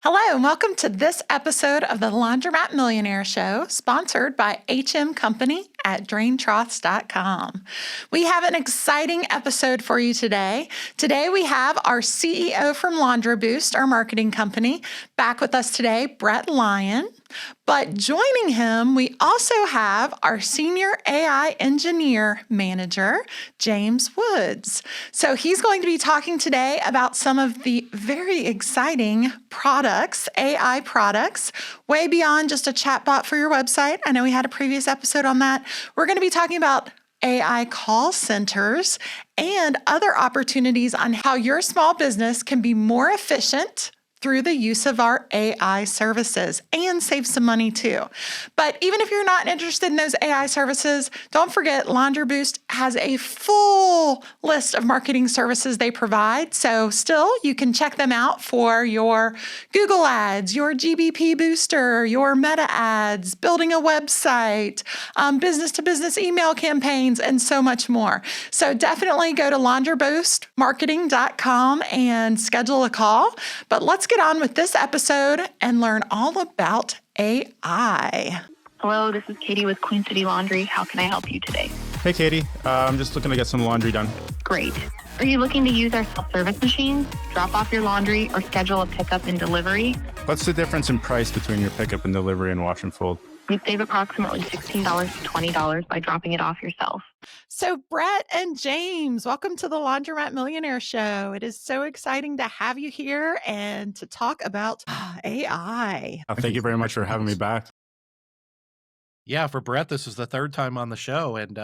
Hello, and welcome to this episode of the Laundromat Millionaire Show, sponsored by HM Company at draintroths.com. We have an exciting episode for you today. Today we have our CEO from LaundroBoost, our marketing company, back with us today, Brett Lyon. But joining him, we also have our senior AI engineer manager, James Woods. So he's going to be talking today about some of the very exciting products, AI products, way beyond just a chatbot for your website. I know we had a previous episode on that. We're going to be talking about AI call centers and other opportunities on how your small business can be more efficient through the use of our AI services and save some money too. But even if you're not interested in those AI services, don't forget LaundroBoost has a full list of marketing services they provide. So still, you can check them out for your Google ads, your GBP booster, your meta ads, building a website, business-to-business email campaigns, and so much more. So definitely go to laundroboostmarketing.com and schedule a call. But let's get on with this episode and learn all about AI. Hello, this is Katie with Queen City Laundry. How can I help you today? Hey, Katie. I'm just looking to get some laundry done. Great. Are you looking to use our self-service machines, drop off your laundry, or schedule a pickup and delivery? What's the difference in price between your pickup and delivery and wash and fold? You'd save approximately $16 to $20 by dropping it off yourself. So Brett and James, welcome to the Laundromat Millionaire Show. It is so exciting to have you here and to talk about AI. Thank you very much for having me back. Yeah, for Brett, this is the third time on the show. And,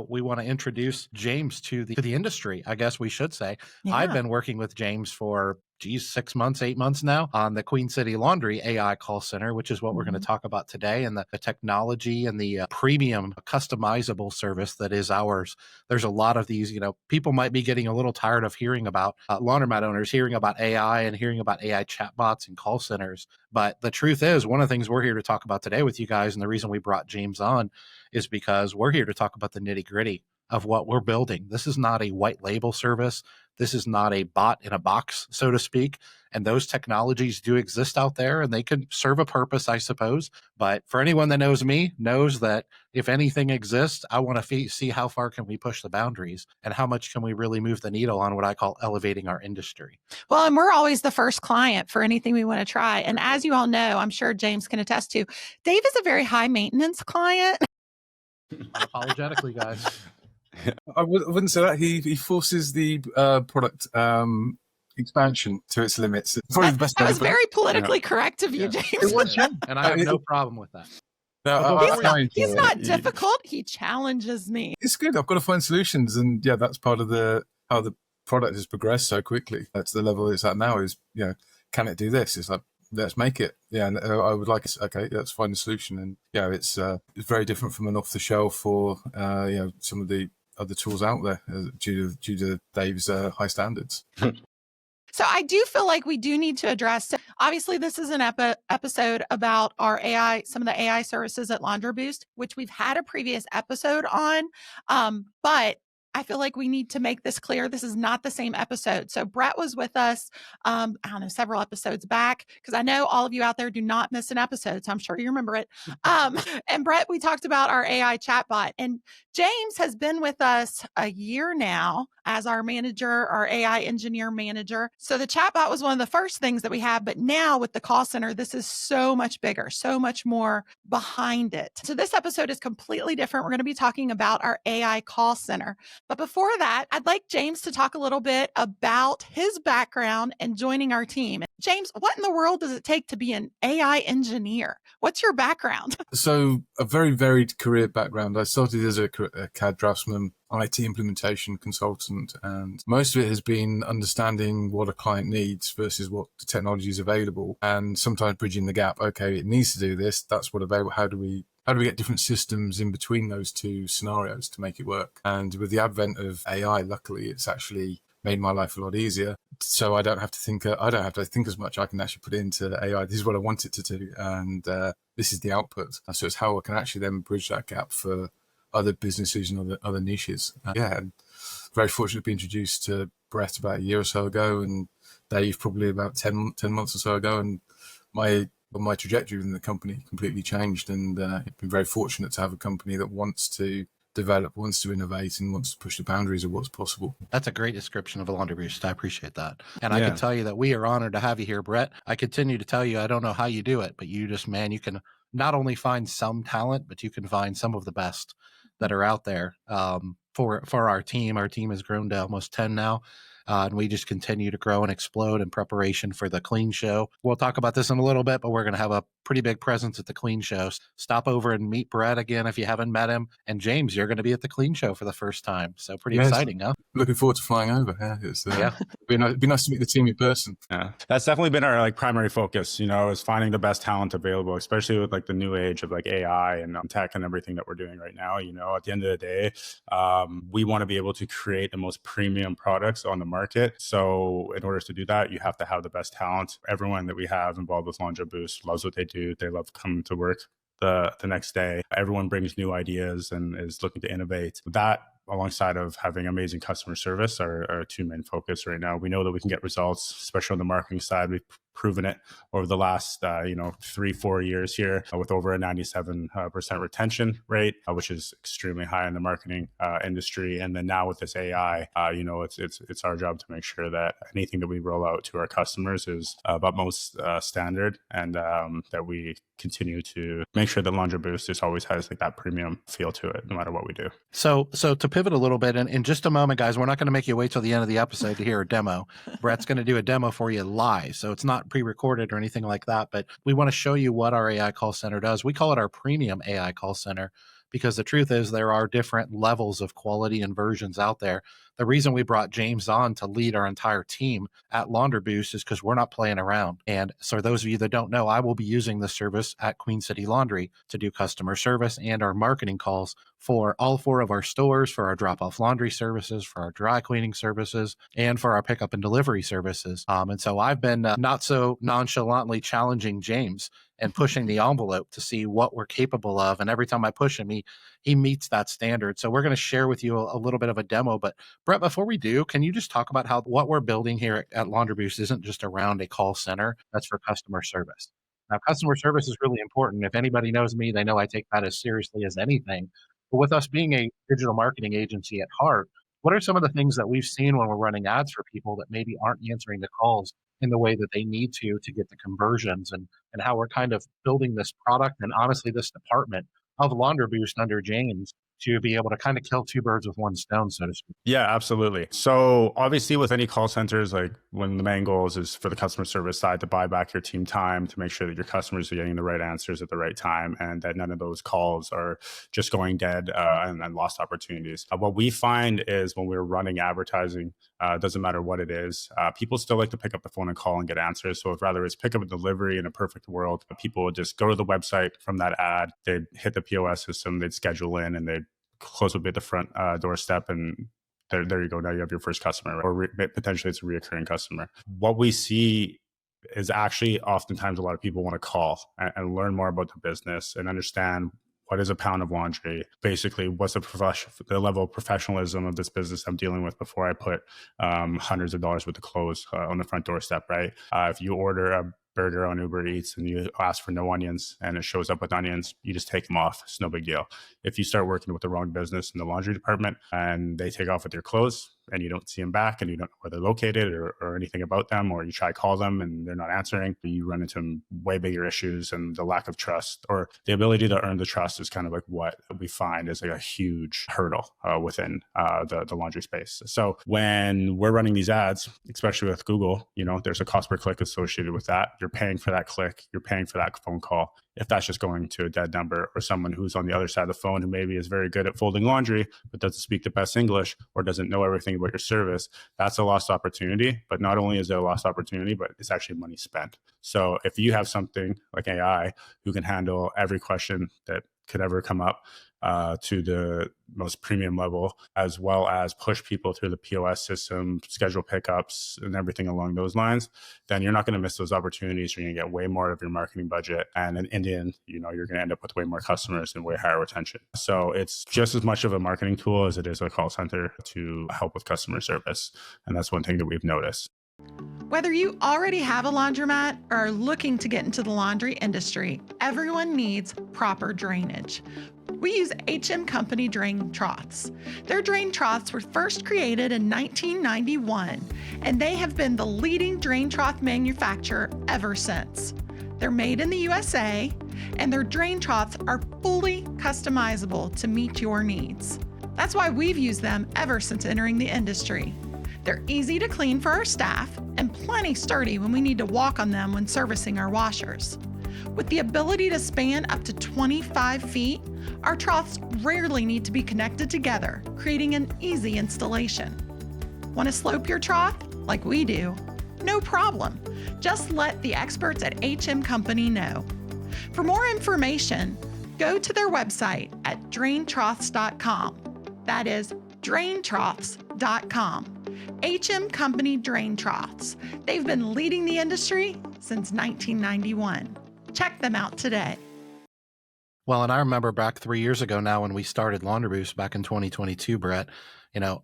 we want to introduce James to the industry, I guess we should say. Yeah. I've been working with James for 6 months, 8 months now on the Queen City Laundry AI call center, which is what we're going to talk about today, and the technology and the premium customizable service that is ours. There's a lot of these, people might be getting a little tired of hearing about laundromat owners, hearing about AI and hearing about AI chatbots and call centers. But the truth is, one of the things we're here to talk about today with you guys, and the reason we brought James on is because we're here to talk about the nitty gritty of what we're building. This is not a white label service. This is not a bot in a box, so to speak. And those technologies do exist out there and they could serve a purpose, I suppose. But for anyone that knows me, knows that if anything exists, I want to see how far can we push the boundaries and how much can we really move the needle on what I call elevating our industry. Well, and we're always the first client for anything we want to try. And as you all know, I'm sure James can attest to, Dave is a very high maintenance client. Unapologetically, guys. I wouldn't say that. He forces the product expansion to its limits. It's probably the best that was way, very politically correct of you, James. It was, yeah. And I have no problem with that. No, He's not difficult. He challenges me. It's good. I've got to find solutions, and yeah, that's part of how the product has progressed so quickly. That's the level it's at now. Is can it do this? It's like, let's make it. Yeah, and I would like it. Okay, let's find a solution. And it's very different from an off the shelf or some of the other tools out there due to Dave's high standards. So I do feel like we do need to address, obviously this is an episode about our AI, some of the AI services at LaundroBoost, which we've had a previous episode on, but I feel like we need to make this clear. This is not the same episode. So Brett was with us, several episodes back, because I know all of you out there do not miss an episode. So I'm sure you remember it. And Brett, we talked about our AI chatbot, and James has been with us a year now as our manager, our AI engineer manager. So the chatbot was one of the first things that we have, but now with the call center, this is so much bigger, so much more behind it. So this episode is completely different. We're going to be talking about our AI call center. But before that, I'd like James to talk a little bit about his background and joining our team. James, what in the world does it take to be an AI engineer? What's your background? So a very varied career background. I started as a CAD draftsman, IT implementation consultant, and most of it has been understanding what a client needs versus what the technology is available, and sometimes bridging the gap. Okay, it needs to do this. That's what available. How do we get different systems in between those two scenarios to make it work? And with the advent of AI, luckily, it's actually made my life a lot easier. So I don't have to think. I don't have to think as much. I can actually put it into AI. This is what I want it to do, and this is the output. So it's how I can actually then bridge that gap for other businesses and other niches. And very fortunate to be introduced to Brett about a year or so ago, and Dave probably about 10 months or so ago, and my trajectory within the company completely changed. And I've been very fortunate to have a company that wants to develop, wants to innovate, and wants to push the boundaries of what's possible. That's a great description of a laundry boost. I appreciate that. And I can tell you that we are honored to have you here, Brett. I continue to tell you, I don't know how you do it, but you just, man, you can not only find some talent, but you can find some of the best that are out there for our team. Our team has grown to almost 10 now. And we just continue to grow and explode in preparation for the Clean Show. We'll talk about this in a little bit, but we're going to have a pretty big presence at the Clean Show. Stop over and meet Brett again if you haven't met him. And James, you're going to be at the Clean Show for the first time. So pretty exciting, huh? Looking forward to flying over. Yeah, it'd be nice to meet the team in person. Yeah, that's definitely been our primary focus, is finding the best talent available, especially with the new age of AI and tech and everything that we're doing right now. At the end of the day, we want to be able to create the most premium products on the market. So in order to do that, you have to have the best talent. Everyone that we have involved with Laundromat Boost loves what they do. They love coming to work the next day. Everyone brings new ideas and is looking to innovate. That, alongside of having amazing customer service, are our two main focus right now. We know that we can get results, especially on the marketing side. We've proven it over the last 3-4 years here with over a 97% retention rate, which is extremely high in the marketing industry. And then now with this AI, it's our job to make sure that anything that we roll out to our customers is about most standard, and that we continue to make sure that Laundry Boost just always has that premium feel to it, no matter what we do. So to pivot a little bit, and in just a moment, guys, we're not going to make you wait till the end of the episode to hear a demo. Brett's going to do a demo for you live, so it's not pre-recorded or anything like that, but we want to show you what our AI call center does. We call it our premium AI call center because the truth is there are different levels of quality and versions out there. The reason we brought James on to lead our entire team at Laundry Boost is because we're not playing around. And so those of you that don't know, I will be using this service at Queen City Laundry to do customer service and our marketing calls for all 4 of our stores, for our drop-off laundry services, for our dry cleaning services, and for our pickup and delivery services. And so I've been not so nonchalantly challenging James and pushing the envelope to see what we're capable of. And every time I push him, he meets that standard. So we're going to share with you a little bit of a demo. But Brett, before we do, can you just talk about how what we're building here at Laundry Boost isn't just around a call center that's for customer service? Now, customer service is really important. If anybody knows me, they know I take that as seriously as anything. But with us being a digital marketing agency at heart, what are some of the things that we've seen when we're running ads for people that maybe aren't answering the calls in the way that they need to get the conversions, and how we're kind of building this product and honestly this department of Laundry Boost under James to be able to kind of kill 2 birds with 1 stone, so to speak? Yeah, absolutely. So obviously with any call centers, when the main goals is for the customer service side to buy back your team time, to make sure that your customers are getting the right answers at the right time, and that none of those calls are just going dead and lost opportunities. What we find is when we're running advertising, doesn't matter what it is, people still like to pick up the phone and call and get answers. So if rather it's pick up and delivery in a perfect world, people would just go to the website from that ad, they'd hit the POS system, they'd schedule in, and they'd close up at the front doorstep, and there you go. Now you have your first customer, or potentially it's a reoccurring customer. What we see is actually oftentimes a lot of people want to call and learn more about the business and understand what is a pound of laundry. Basically, what's the level of professionalism of this business I'm dealing with before I put hundreds of dollars worth of clothes on the front doorstep, right? If you order a burger on Uber Eats and you ask for no onions and it shows up with onions, you just take them off. It's no big deal. If you start working with the wrong business in the laundry department and they take off with your clothes and you don't see them back and you don't know where they're located or anything about them, or you try to call them and they're not answering, you run into way bigger issues, and the lack of trust or the ability to earn the trust is kind of what we find is a huge hurdle within the laundry space. So when we're running these ads, especially with Google, there's a cost per click associated with that. You're paying for that click, you're paying for that phone call. If that's just going to a dead number or someone who's on the other side of the phone who maybe is very good at folding laundry, but doesn't speak the best English or doesn't know everything about your service, that's a lost opportunity. But not only is it a lost opportunity, but it's actually money spent. So if you have something like AI who can handle every question that could ever come up to the most premium level, as well as push people through the POS system, schedule pickups and everything along those lines, then you're not going to miss those opportunities. You're going to get way more of your marketing budget. And in the end, you're going to end up with way more customers and way higher retention. So it's just as much of a marketing tool as it is a call center to help with customer service. And that's one thing that we've noticed. Whether you already have a laundromat or are looking to get into the laundry industry, everyone needs proper drainage. We use HM Company drain troughs. Their drain troughs were first created in 1991, and they have been the leading drain trough manufacturer ever since. They're made in the USA, and their drain troughs are fully customizable to meet your needs. That's why we've used them ever since entering the industry. They're easy to clean for our staff and plenty sturdy when we need to walk on them when servicing our washers. With the ability to span up to 25 feet, our troughs rarely need to be connected together, creating an easy installation. Want to slope your trough like we do? No problem. Just let the experts at HM Company know. For more information, go to their website at draintroughs.com. That is draintroughs.com. HM Company Drain Troughs. They've been leading the industry since 1991. Check them out today. Well, and I remember back 3 years ago now when we started Laundry Boost back in 2022, Brett,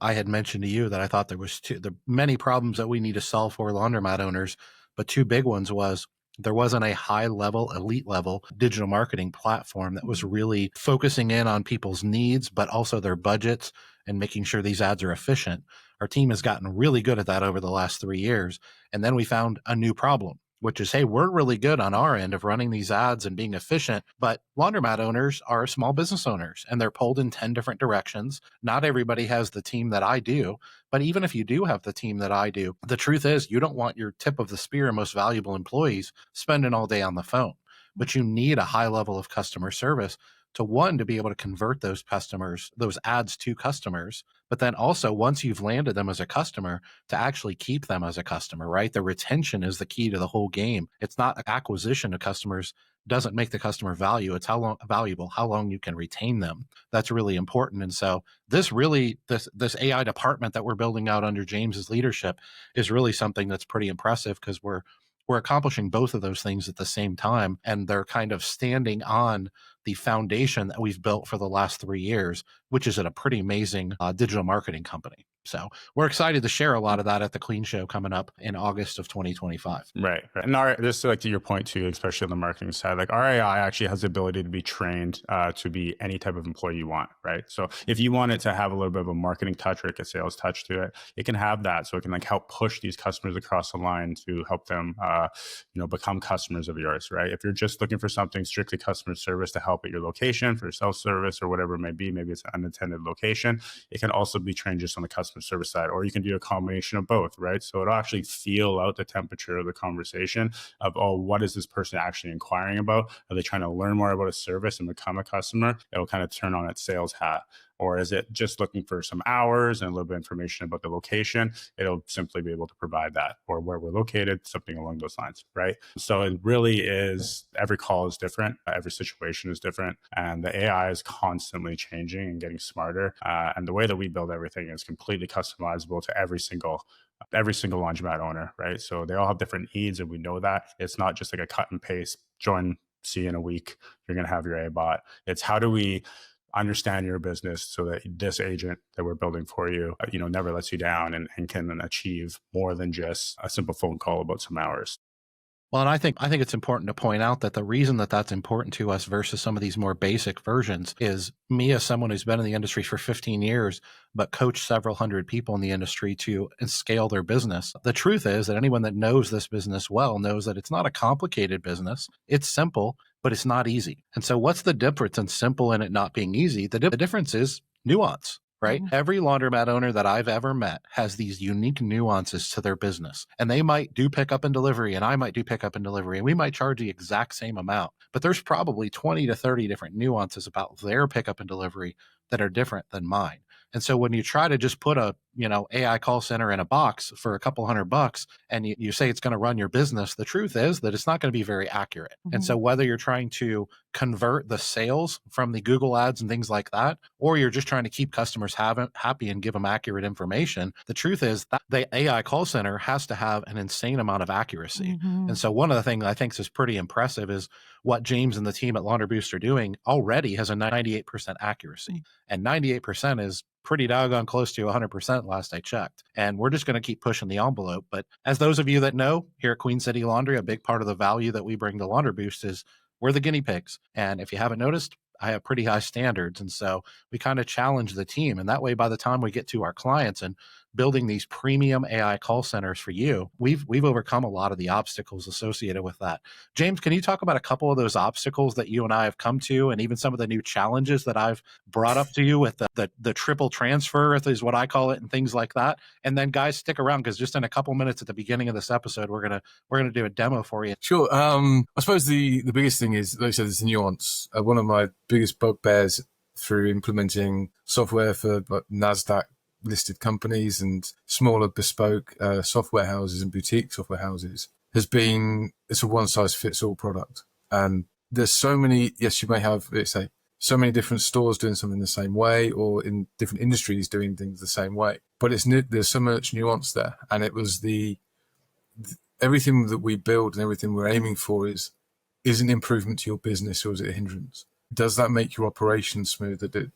I had mentioned to you that I thought there was many problems that we need to solve for laundromat owners, but two big ones was there wasn't a high level, elite level digital marketing platform that was really focusing in on people's needs, but also their budgets and making sure these ads are efficient. Our team has gotten really good at that over the last 3 years. And then we found a new problem, which is, hey, we're really good on our end of running these ads and being efficient, but laundromat owners are small business owners and they're pulled in 10 different directions. Not everybody has the team that I do, but even if you do have the team that I do, the truth is you don't want your tip of the spear and most valuable employees spending all day on the phone, but you need a high level of customer service to be able to convert those customers, those ads to customers, but then also once you've landed them as a customer, to actually keep them as a customer, right? The retention is the key to the whole game. It's not acquisition of customers doesn't make the customer valuable, how long you can retain them. That's really important. And so this AI department that we're building out under James's leadership is really something that's pretty impressive because we're accomplishing both of those things at the same time. And they're kind of standing on the foundation that we've built for the last 3 years, which is at a pretty amazing digital marketing company. So we're excited to share a lot of that at the Clean Show coming up in August of 2025. Right. And just like to your point too, especially on the marketing side, like our AI actually has the ability to be trained to be any type of employee you want, right? So if you want it to have a little bit of a marketing touch or like a sales touch to it, it can have that. So it can like help push these customers across the line to help them, become customers of yours, right? If you're just looking for something strictly customer service to help at your location for self-service or whatever it may be, maybe it's an unattended location, it can also be trained just on the customer service side, or you can do a combination of both, right? So it'll actually feel out the temperature of the conversation of, oh, what is this person actually inquiring about? Are they trying to learn more about a service and become a customer? It'll kind of turn on its sales hat. Or is it just looking for some hours and a little bit of information about the location? It'll simply be able to provide that, or where we're located, something along those lines, right? So it really is, every call is different, every situation is different, and the AI is constantly changing and getting smarter. And the way that we build everything is completely customizable to every single laundromat owner, right? So they all have different needs, and we know that. It's not just like a cut and paste, join, see you in a week, you're going to have your AI bot. It's how do we understand your business so that this agent that we're building for you, never lets you down and can achieve more than just a simple phone call about some hours. Well, and I think it's important to point out that the reason that that's important to us versus some of these more basic versions is me as someone who's been in the industry for 15 years, but coached several hundred people in the industry to scale their business. The truth is that anyone that knows this business well knows that it's not a complicated business. It's simple, but it's not easy. And so what's the difference in simple and it not being easy? The difference is nuance. Right? Mm-hmm. Every laundromat owner that I've ever met has these unique nuances to their business. And they might do pickup and delivery, and I might do pickup and delivery, and we might charge the exact same amount. But there's probably 20 to 30 different nuances about their pickup and delivery that are different than mine. And so when you try to just put a, AI call center in a box for a couple $100 and you say it's going to run your business, the truth is that it's not going to be very accurate. Mm-hmm. And so whether you're trying to convert the sales from the Google ads and things like that, or you're just trying to keep customers happy and give them accurate information, the truth is that the AI call center has to have an insane amount of accuracy. And so one of the things I think is pretty impressive is what James and the team at Laundry Boost are doing already has a 98% accuracy. And 98% is pretty doggone close to 100% last I checked. And we're just going to keep pushing the envelope. But as those of you that know, here at Queen City Laundry, a big part of the value that we bring to Laundry Boost is we're the guinea pigs. And if you haven't noticed, I have pretty high standards. And so we kind of challenge the team. And that way, by the time we get to our clients and building these premium AI call centers for you, we've overcome a lot of the obstacles associated with that. James, can you talk about a couple of those obstacles that you and I have come to, and even some of the new challenges that I've brought up to you with the triple transfer is what I call it, and things like that? And then guys, stick around, because just in a couple minutes at the beginning of this episode, we're gonna do a demo for you. Sure. I suppose the biggest thing is, like I said, there's nuance. One of my biggest bugbears through implementing software for NASDAQ listed companies and smaller bespoke software houses and boutique software houses has been, it's a one size fits all product. And there's so many, yes, you may have, let's say, so many different stores doing something the same way, or in different industries doing things the same way, but there's so much nuance there. And it was everything that we build and everything we're aiming for is an improvement to your business, or is it a hindrance? Does that make your operation smoother?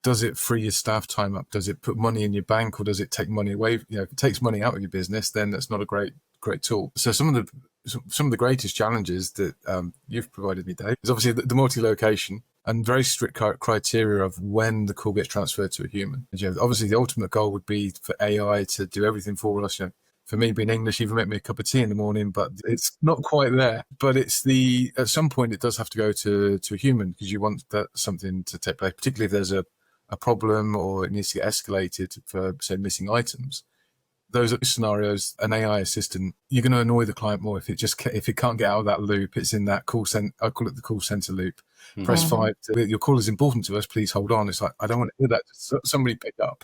Does it free your staff time up? Does it put money in your bank, or does it take money away? You know, if it takes money out of your business, then that's not a great tool. So some of the greatest challenges that you've provided me, Dave, is obviously the multi-location and very strict criteria of when the call gets transferred to a human. And, you know, obviously the ultimate goal would be for AI to do everything for us. You know, for me, being English, even make me a cup of tea in the morning, but it's not quite there. But it's at some point it does have to go to a human, because you want something to take place, particularly if there's a problem or it needs to get escalated for, say, missing items. Those are scenarios, an AI assistant, you're going to annoy the client more if it can't get out of that loop. It's in that call center, I call it the call center loop. Mm-hmm. Press 5, your call is important to us, please hold on. It's like, I don't want to hear that. Somebody pick up.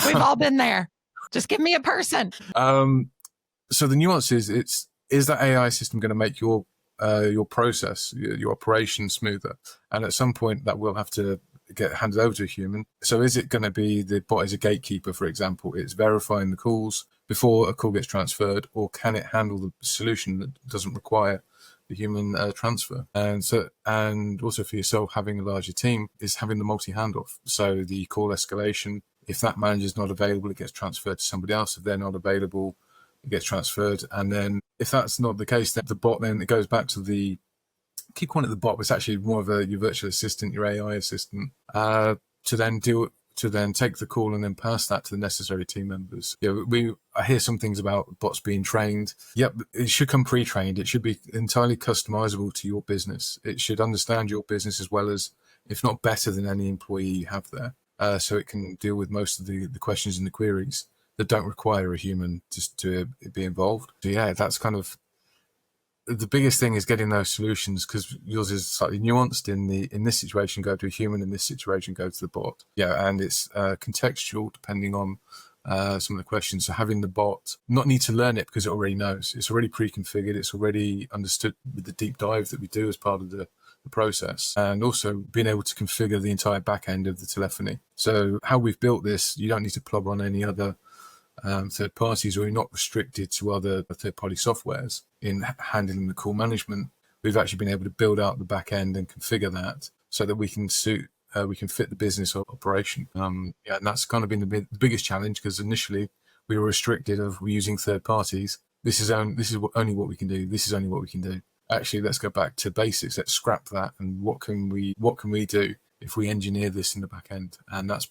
We've all been there. Just give me a person. So the nuance is that AI system going to make your process, your operation smoother? And at some point that will have to get handed over to a human. So is it going to be the bot as a gatekeeper, for example? It's verifying the calls before a call gets transferred, or can it handle the solution that doesn't require the human transfer? And also for yourself, having a larger team, is having the multi-handoff. So the call escalation, if that manager's not available, it gets transferred to somebody else. If they're not available, it gets transferred. And then if that's not the case, then the bot, then it goes back to keep calling it the bot, but it's actually more of your virtual assistant, your AI assistant, to then take the call and then pass that to the necessary team members. I hear some things about bots being trained. Yep, it should come pre-trained. It should be entirely customizable to your business. It should understand your business as well as, if not better than, any employee you have there. So it can deal with most of the questions and the queries that don't require a human to be involved. So yeah, that's kind of the biggest thing, is getting those solutions, because yours is slightly nuanced. In this situation, go to a human. In this situation, go to the bot. Yeah, and it's contextual depending on some of the questions. So having the bot not need to learn it, because it already knows. It's already pre-configured. It's already understood with the deep dive that we do as part of the process, and also being able to configure the entire back end of the telephony. So how we've built this, you don't need to plug on any other third parties, or you're not restricted to other third-party softwares in handling the call management. We've actually been able to build out the back end and configure that so that we can fit the business operation. And that's kind of been the biggest challenge, because initially we were restricted of using third parties. This is only what we can do. This is only what we can do. Actually, let's go back to basics. Let's scrap that. And what can we do if we engineer this in the back end? And that's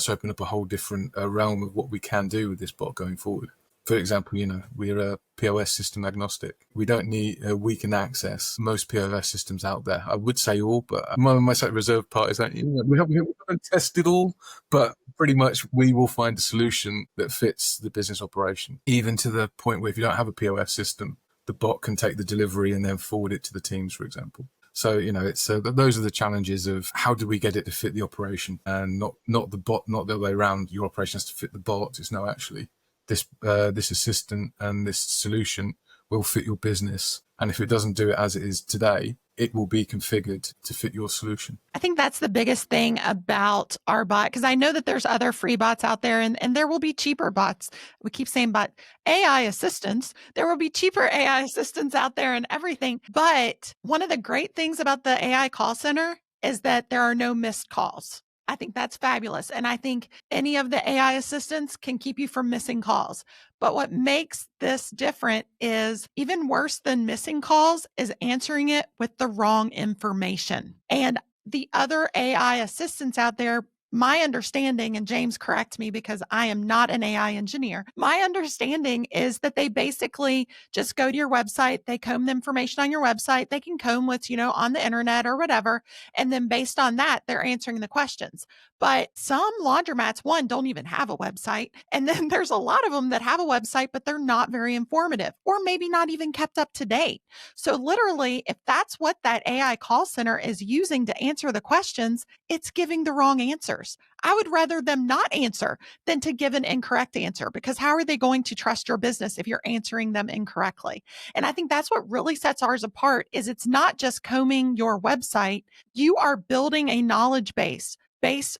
opened up a whole different realm of what we can do with this bot going forward. For example, we're a POS system agnostic. We can access most POS systems out there. I would say all, but my slight reserve part is that we haven't tested all, but pretty much we will find a solution that fits the business operation, even to the point where if you don't have a POS system, the bot can take the delivery and then forward it to the teams, for example. So, it's those are the challenges of how do we get it to fit the operation, and not the bot, not the other way around. Your operation has to fit the bot. It's no, actually, this assistant and this solution will fit your business. And if it doesn't do it as it is today, it will be configured to fit your solution. I think that's the biggest thing about our bot, because I know that there's other free bots out there and there will be cheaper bots. We keep saying bot AI assistants. There will be cheaper AI assistants out there and everything. But one of the great things about the AI call center is that there are no missed calls. I think that's fabulous. And I think any of the AI assistants can keep you from missing calls. But what makes this different is even worse than missing calls is answering it with the wrong information. And the other AI assistants out there, my understanding, and James, correct me because I am not an AI engineer. My understanding is that they basically just go to your website, they comb the information on your website, they can comb what's, on the internet or whatever. And then based on that, they're answering the questions. But some laundromats, one, don't even have a website. And then there's a lot of them that have a website, but they're not very informative or maybe not even kept up to date. So literally, if that's what that AI call center is using to answer the questions, it's giving the wrong answers. I would rather them not answer than to give an incorrect answer, because how are they going to trust your business if you're answering them incorrectly? And I think that's what really sets ours apart is it's not just combing your website. You are building a knowledge base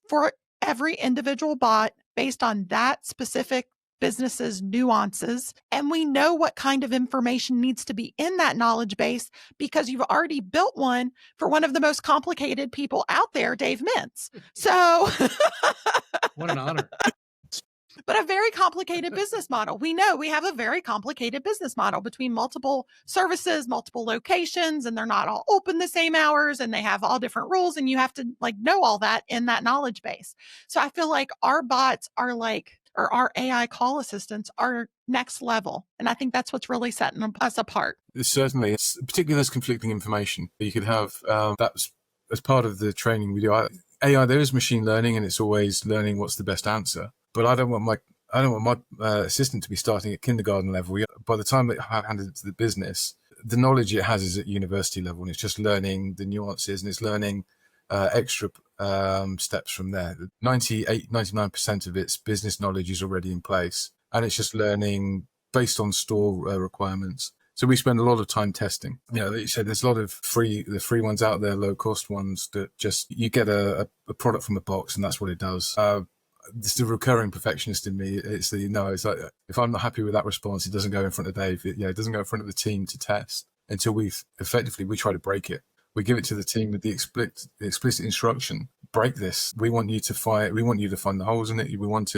for every individual bot based on that specific business's nuances. And we know what kind of information needs to be in that knowledge base because you've already built one for one of the most complicated people out there, Dave Mintz. So What an honor. but a very complicated business model. We know we have a very complicated business model between multiple services, multiple locations, and they're not all open the same hours and they have all different rules. And you have to know all that in that knowledge base. So I feel like our bots are or our AI call assistants are next level. And I think that's what's really setting us apart. Certainly, it's particularly there's conflicting information. You could have that's as part of the training we do. AI, there is machine learning, and it's always learning what's the best answer. But I don't want my assistant to be starting at kindergarten level. By the time that I hand it to the business, the knowledge it has is at university level, and it's just learning the nuances, and it's learning extra steps from there. 99% of its business knowledge is already in place, and it's just learning based on store requirements. So we spend a lot of time testing. Like you said, there's a lot of the free ones out there, low cost ones that just, you get a product from a box and that's what it does. It's the recurring perfectionist in me. It's like, if I'm not happy with that response, it doesn't go in front of Dave. It doesn't go in front of the team to test until we try to break it. We give it to the team with the explicit instruction: break this. We want you to find the holes in it. We don't want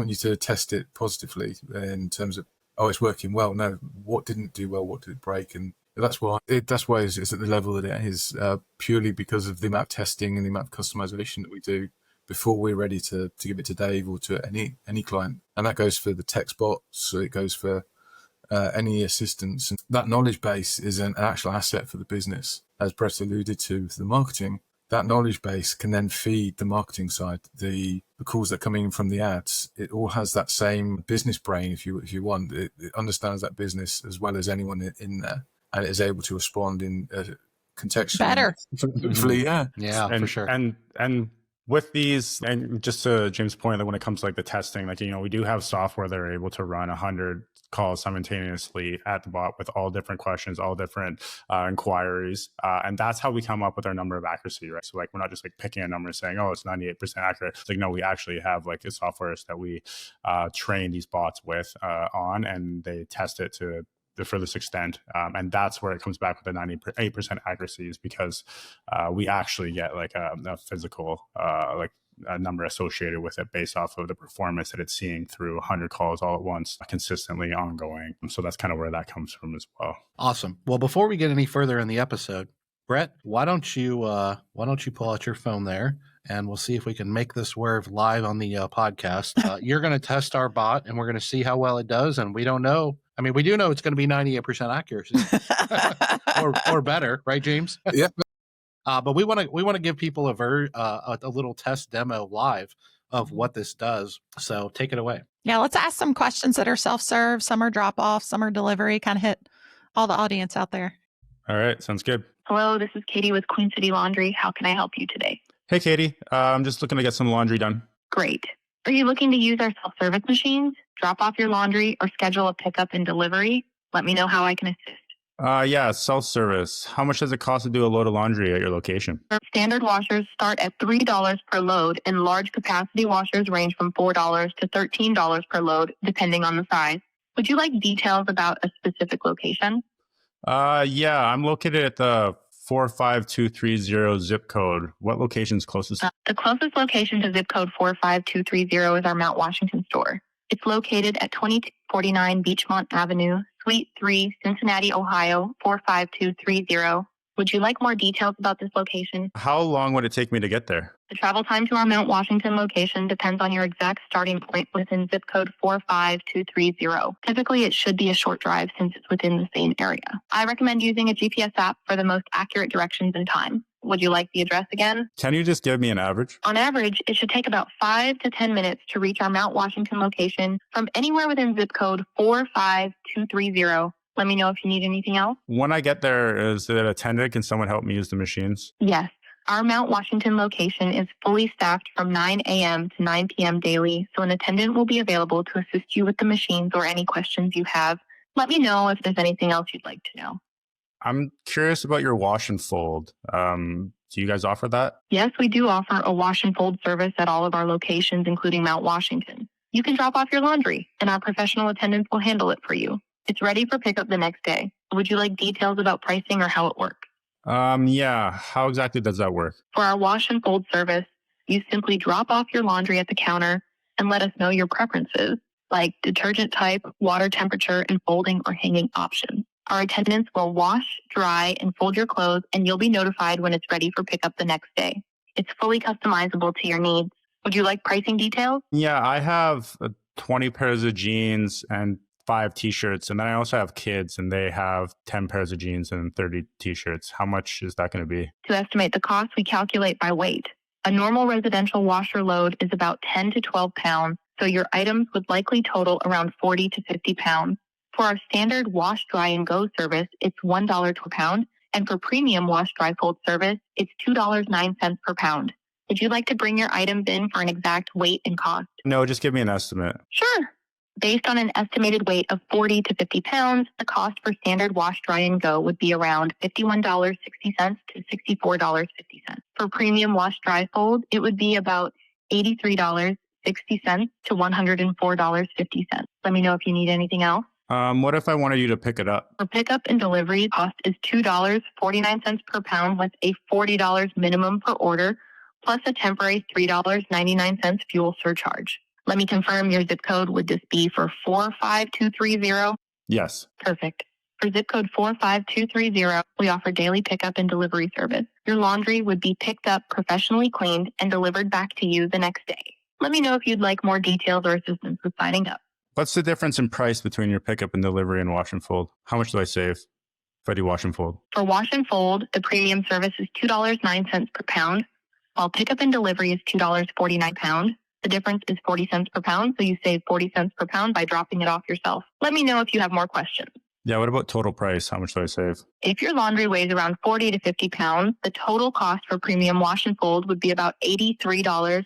you to test it positively in terms of, oh, it's working well. No, what didn't do well? What did it break? And that's why it's at the level that it is, purely because of the amount of testing and the amount of customization that we do before we're ready to give it to Dave or to any client. And that goes for the text bots. So it goes for any assistance. And that knowledge base is an actual asset for the business. As Brett alluded to, the marketing, that knowledge base can then feed the marketing side. The calls that are coming in from the ads, it all has that same business brain, if you want. It understands that business as well as anyone in there, and it is able to respond in contextually. Better. Hopefully, yeah, for sure. And with these, and just to James' point, that when it comes to the testing, we do have software that are able to run 100 calls simultaneously at the bot with all different questions, all different inquiries. And that's how we come up with our number of accuracy, right? So we're not just picking a number and saying, oh, it's 98% accurate. It's no, we actually have a software that we train these bots with on, and they test it to the furthest extent. And that's where it comes back with the 98% accuracies, because we actually get a physical a number associated with it based off of the performance that it's seeing through 100 calls all at once, consistently ongoing. So that's kind of where that comes from as well. Awesome. Well, before we get any further in the episode, Brett, why don't you pull out your phone there, and we'll see if we can make this swerve live on the podcast. You're going to test our bot, and we're going to see how well it does. And we don't know. I mean, we do know it's going to be 98% accuracy or better, right, James? Yeah. But we want to give people a little test demo live of what this does. So take it away. Yeah, let's ask some questions that are self-serve. Some are drop-off, some are delivery, kind of hit all the audience out there. All right, sounds good. Hello, this is Katie with Queen City Laundry. How can I help you today? Hey, Katie. I'm just looking to get some laundry done. Great. Are you looking to use our self-service machines, drop off your laundry, or schedule a pickup and delivery? Let me know how I can assist. Yeah, self-service. How much does it cost to do a load of laundry at your location? Standard washers start at $3 per load, and large capacity washers range from $4 to $13 per load, depending on the size. Would you like details about a specific location? Yeah, I'm located at the 45230 zip code. What location's closest? The closest location to zip code 45230 is our Mount Washington store. It's located at 2249 Beachmont Avenue, Suite 3, Cincinnati, Ohio, 45230. Would you like more details about this location? How long would it take me to get there? The travel time to our Mount Washington location depends on your exact starting point within zip code 45230. Typically, it should be a short drive since it's within the same area. I recommend using a GPS app for the most accurate directions and time. Would you like the address again? Can you just give me an average? On average, it should take about 5 to 10 minutes to reach our Mount Washington location from anywhere within zip code 45230. Let me know if you need anything else. When I get there, is it attended? Can someone help me use the machines? Yes. Our Mount Washington location is fully staffed from 9 a.m. to 9 p.m. daily, so an attendant will be available to assist you with the machines or any questions you have. Let me know if there's anything else you'd like to know. I'm curious about your wash and fold. Do you guys offer that? Yes, we do offer a wash and fold service at all of our locations, including Mount Washington. You can drop off your laundry, and our professional attendants will handle it for you. It's ready for pickup the next day. Would you like details about pricing or how it works? Yeah. How exactly does that work? For our wash and fold service, you simply drop off your laundry at the counter and let us know your preferences, like detergent type, water temperature, and folding or hanging options. Our attendants will wash, dry, and fold your clothes, and you'll be notified when it's ready for pickup the next day. It's fully customizable to your needs. Would you like pricing details? Yeah, I have 20 pairs of jeans and 5 t-shirts, and then I also have kids and they have 10 pairs of jeans and 30 t-shirts. How much is that going to be? To estimate the cost, we calculate by weight. A normal residential washer load is about 10 to 12 pounds, so your items would likely total around 40 to 50 pounds. For our standard wash, dry, and go service, it's $1 per pound, and for premium wash, dry, fold service, it's $2.09 per pound. Would you like to bring your items in for an exact weight and cost? No, just give me an estimate. Sure. Based on an estimated weight of 40 to 50 pounds, the cost for standard wash, dry, and go would be around $51.60 to $64.50. For premium wash, dry, fold, it would be about $83.60 to $104.50. Let me know if you need anything else. What if I wanted you to pick it up? For pickup and delivery, cost is $2.49 per pound with a $40 minimum per order, plus a temporary $3.99 fuel surcharge. Let me confirm your zip code. Would this be for 45230? Yes. Perfect. For zip code 45230, we offer daily pickup and delivery service. Your laundry would be picked up, professionally cleaned, and delivered back to you the next day. Let me know if you'd like more details or assistance with signing up. What's the difference in price between your pickup and delivery and wash and fold? How much do I save if I do wash and fold? For wash and fold, the premium service is $2.09 per pound, while pickup and delivery is $2.49 per pound. The difference is 40 cents per pound, so you save 40 cents per pound by dropping it off yourself. Let me know if you have more questions. Yeah, what about total price? How much do I save? If your laundry weighs around 40 to 50 pounds, the total cost for premium wash and fold would be about $83.60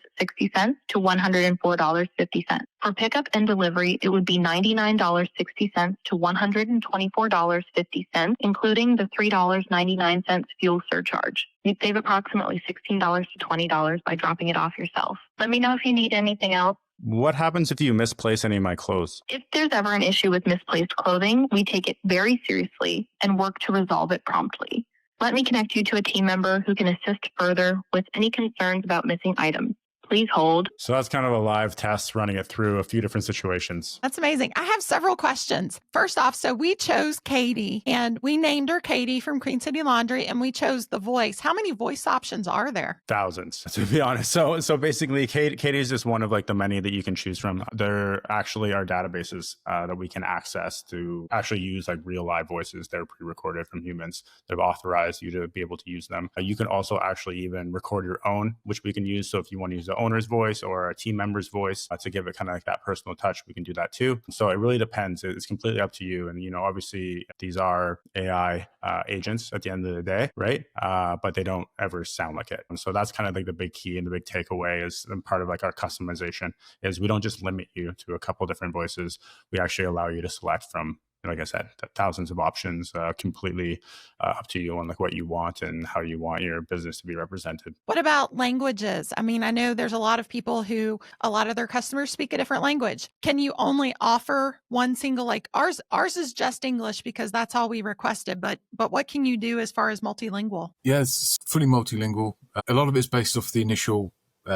to $104.50. For pickup and delivery, it would be $99.60 to $124.50, including the $3.99 fuel surcharge. You'd save approximately $16 to $20 by dropping it off yourself. Let me know if you need anything else. What happens if you misplace any of my clothes? If there's ever an issue with misplaced clothing, we take it very seriously and work to resolve it promptly. Let me connect you to a team member who can assist further with any concerns about missing items. Please hold. So that's kind of a live test running it through a few different situations. That's amazing. I have several questions. First off, so we chose Katie and we named her Katie from Queen City Laundry and we chose the voice. How many voice options are there? Thousands, to be honest. So basically, Katie is just one of like the many that you can choose from. There actually are databases that we can access to actually use like real live voices. They're pre-recorded from humans. They've authorized you to be able to use them. You can also actually even record your own, which we can use. So if you want to use the owner's voice or a team member's voice to give it kind of like that personal touch, we can do that too. So it really depends. It's completely up to you. And, obviously these are AI agents at the end of the day, right? But they don't ever sound like it. And so that's kind of like the big key and the big takeaway is part of like our customization is we don't just limit you to a couple different voices. We actually allow you to select from like I said, thousands of options, completely up to you on like what you want and how you want your business to be represented. What about languages? I mean, I know there's a lot of people who a lot of their customers speak a different language. Can you only offer one single, like ours is just English because that's all we requested, but what can you do as far as multilingual? Yeah, it's fully multilingual. A lot of it's based off the initial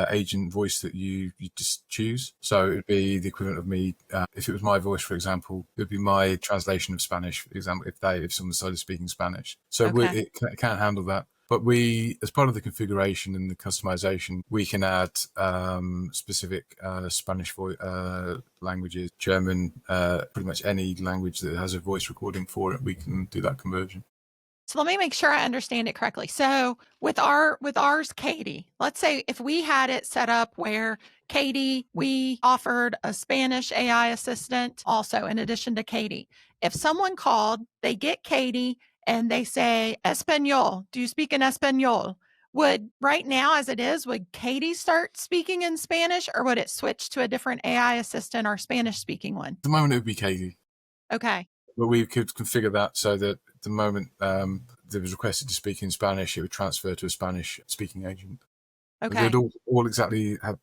agent voice that you just choose. So it would be the equivalent of me. If it was my voice, for example, it would be my translation of Spanish, for example, if someone started speaking Spanish. So Okay. it can't handle that. But we, as part of the configuration and the customization, we can add specific Spanish languages, German, pretty much any language that has a voice recording for it. We can do that conversion. So let me make sure I understand it correctly. So with ours, Katie, let's say if we had it set up where Katie, we offered a Spanish AI assistant also in addition to Katie. If someone called, they get Katie and they say, Espanol, do you speak in Espanol? Would right now, as it is, would Katie start speaking in Spanish or would it switch to a different AI assistant or Spanish speaking one? At the moment, it would be Katie. Okay. But we could configure that so that the moment there was requested to speak in Spanish, it would transfer to a Spanish speaking agent. Okay. They'd all exactly have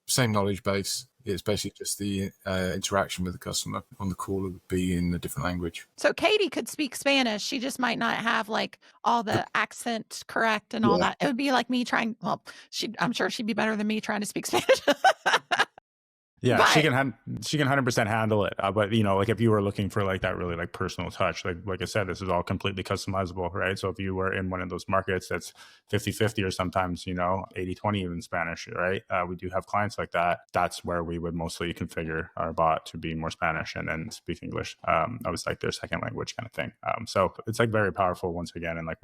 the same knowledge base. It's basically just the interaction with the customer on the call would be in a different language. So Katie could speak Spanish. She just might not have like all the accent correct and all that. It would be like me trying, well, I'm sure she'd be better than me trying to speak Spanish. Yeah, But- she can 100% handle it. But like if you were looking for like that really like personal touch, like I said, this is all completely customizable, right? So if you were in one of those markets that's 50-50 or sometimes 80-20 even Spanish, right? We do have clients like that. That's where we would mostly configure our bot to be more Spanish and then speak English. That was like their second language kind of thing. So it's like very powerful once again, and like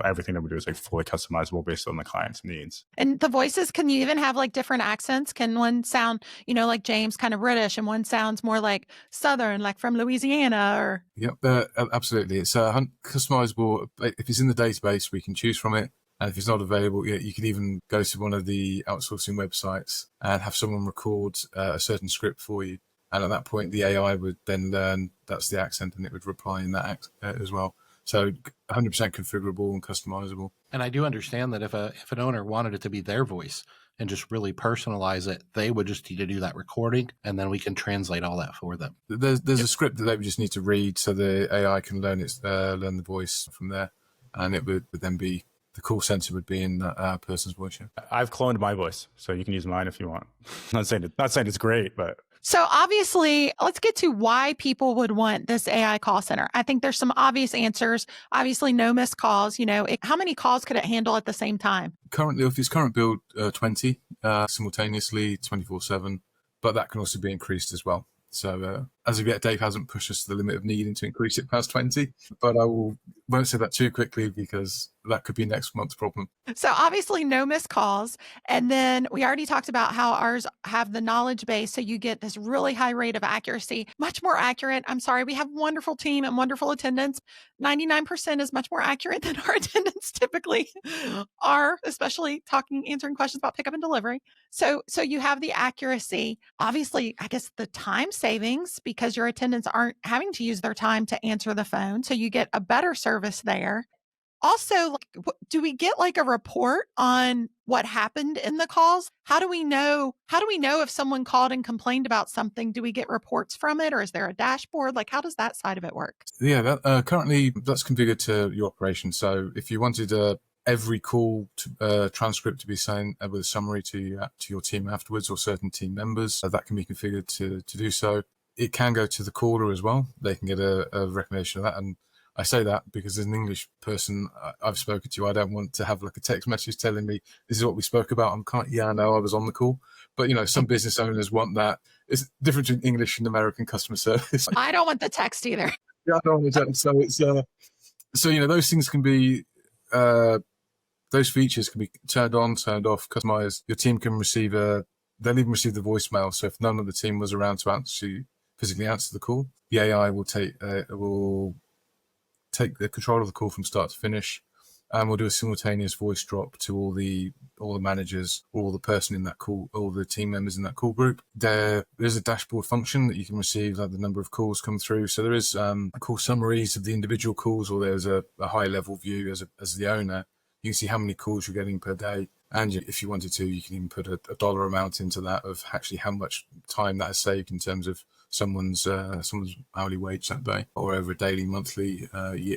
everything that we do is like fully customizable based on the client's needs. And the voices, can you even have like different accents? Can one sound, like James, kind of British, and one sounds more like Southern, like from Louisiana or? Yep, absolutely. It's customizable. If it's in the database, we can choose from it. And if it's not available, you can even go to one of the outsourcing websites and have someone record a certain script for you. And at that point, the AI would then learn that's the accent and it would reply in that accent as well. So 100% configurable and customizable. And I do understand that if an owner wanted it to be their voice and just really personalize it, they would just need to do that recording, and then we can translate all that for them. There's a script that they would just need to read, so the AI can learn the voice from there, and it would then be the call center would be in that person's voice. I've cloned my voice, so you can use mine if you want. Not saying it's great, but. So obviously, let's get to why people would want this AI call center. I think there's some obvious answers. Obviously, no missed calls. How many calls could it handle at the same time? Currently, with its current build, 20 simultaneously, 24/7, but that can also be increased as well. So as of yet, Dave hasn't pushed us to the limit of needing to increase it past 20, but I won't say that too quickly because that could be next month's problem. So obviously no missed calls. And then we already talked about how ours have the knowledge base. So you get this really high rate of accuracy, much more accurate. I'm sorry, we have wonderful team and wonderful attendance. 99% is much more accurate than our attendants typically are, especially answering questions about pickup and delivery. So you have the accuracy, obviously, I guess the time savings because your attendants aren't having to use their time to answer the phone. So you get a better service there. Also, do we get like a report on what happened in the calls? How do we know if someone called and complained about something? Do we get reports from it, or is there a dashboard? Like, how does that side of it work? Yeah, currently that's configured to your operation. So if you wanted every call transcript to be sent with a summary to your team afterwards or certain team members, that can be configured to do so. It can go to the caller as well. They can get a recognition of that. And I say that because as an English person I've spoken to, I don't want to have like a text message telling me this is what we spoke about. I know I was on the call. But, some business owners want that. It's different between English and American customer service. I don't want the text either. Yeah, I don't want to. So it's, those things can be, those features can be turned on, turned off, customized. Your team can they'll even receive the voicemail. So if none of the team was around to physically answer the call, the AI will take the control of the call from start to finish, and we'll do a simultaneous voice drop to all the managers, or the person in that call, all the team members in that call group. There's a dashboard function that you can receive, like the number of calls come through. So there is call summaries of the individual calls, or there's a high level view as the owner. You can see how many calls you're getting per day. And if you wanted to, you can even put a dollar amount into that of actually how much time that has saved in terms of someone's hourly wage that day, or over a daily, monthly,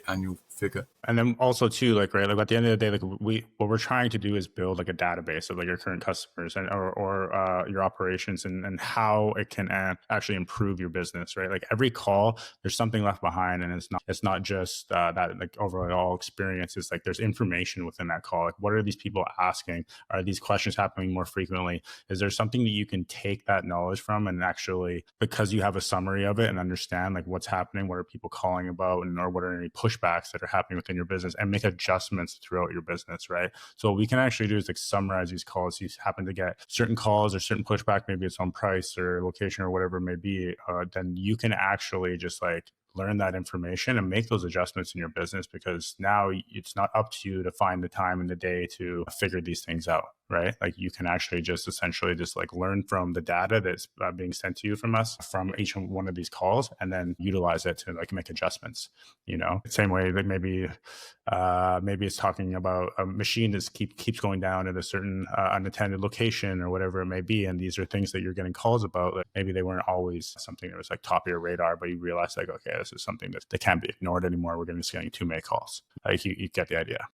annual figure. And then also too, like, right, like at the end of the day, like what we're trying to do is build like a database of like your current customers and or your operations and how it can actually improve your business, right? Like every call, there's something left behind, and it's not just that like overall experience. It's like there's information within that call. Like what are these people asking? Are these questions happening more frequently? Is there something that you can take that knowledge from and actually, because you have a summary of it and understand like what's happening, what are people calling about, and or what are any pushbacks that are happening within your business, and make adjustments throughout your business, right? So what we can actually do is like summarize these calls. You happen to get certain calls or certain pushback, maybe it's on price or location or whatever it may be, then you can actually just like learn that information and make those adjustments in your business, because now it's not up to you to find the time in the day to figure these things out, right? Like you can actually just essentially just like learn from the data that's being sent to you from us from each one of these calls, and then utilize it to like make adjustments, you know? Same way that maybe it's talking about a machine that keeps going down at a certain unattended location or whatever it may be. And these are things that you're getting calls about that maybe they weren't always something that was like top of your radar, but you realize like, okay, this is something that can't be ignored anymore. We're just getting too many calls. Like you get the idea.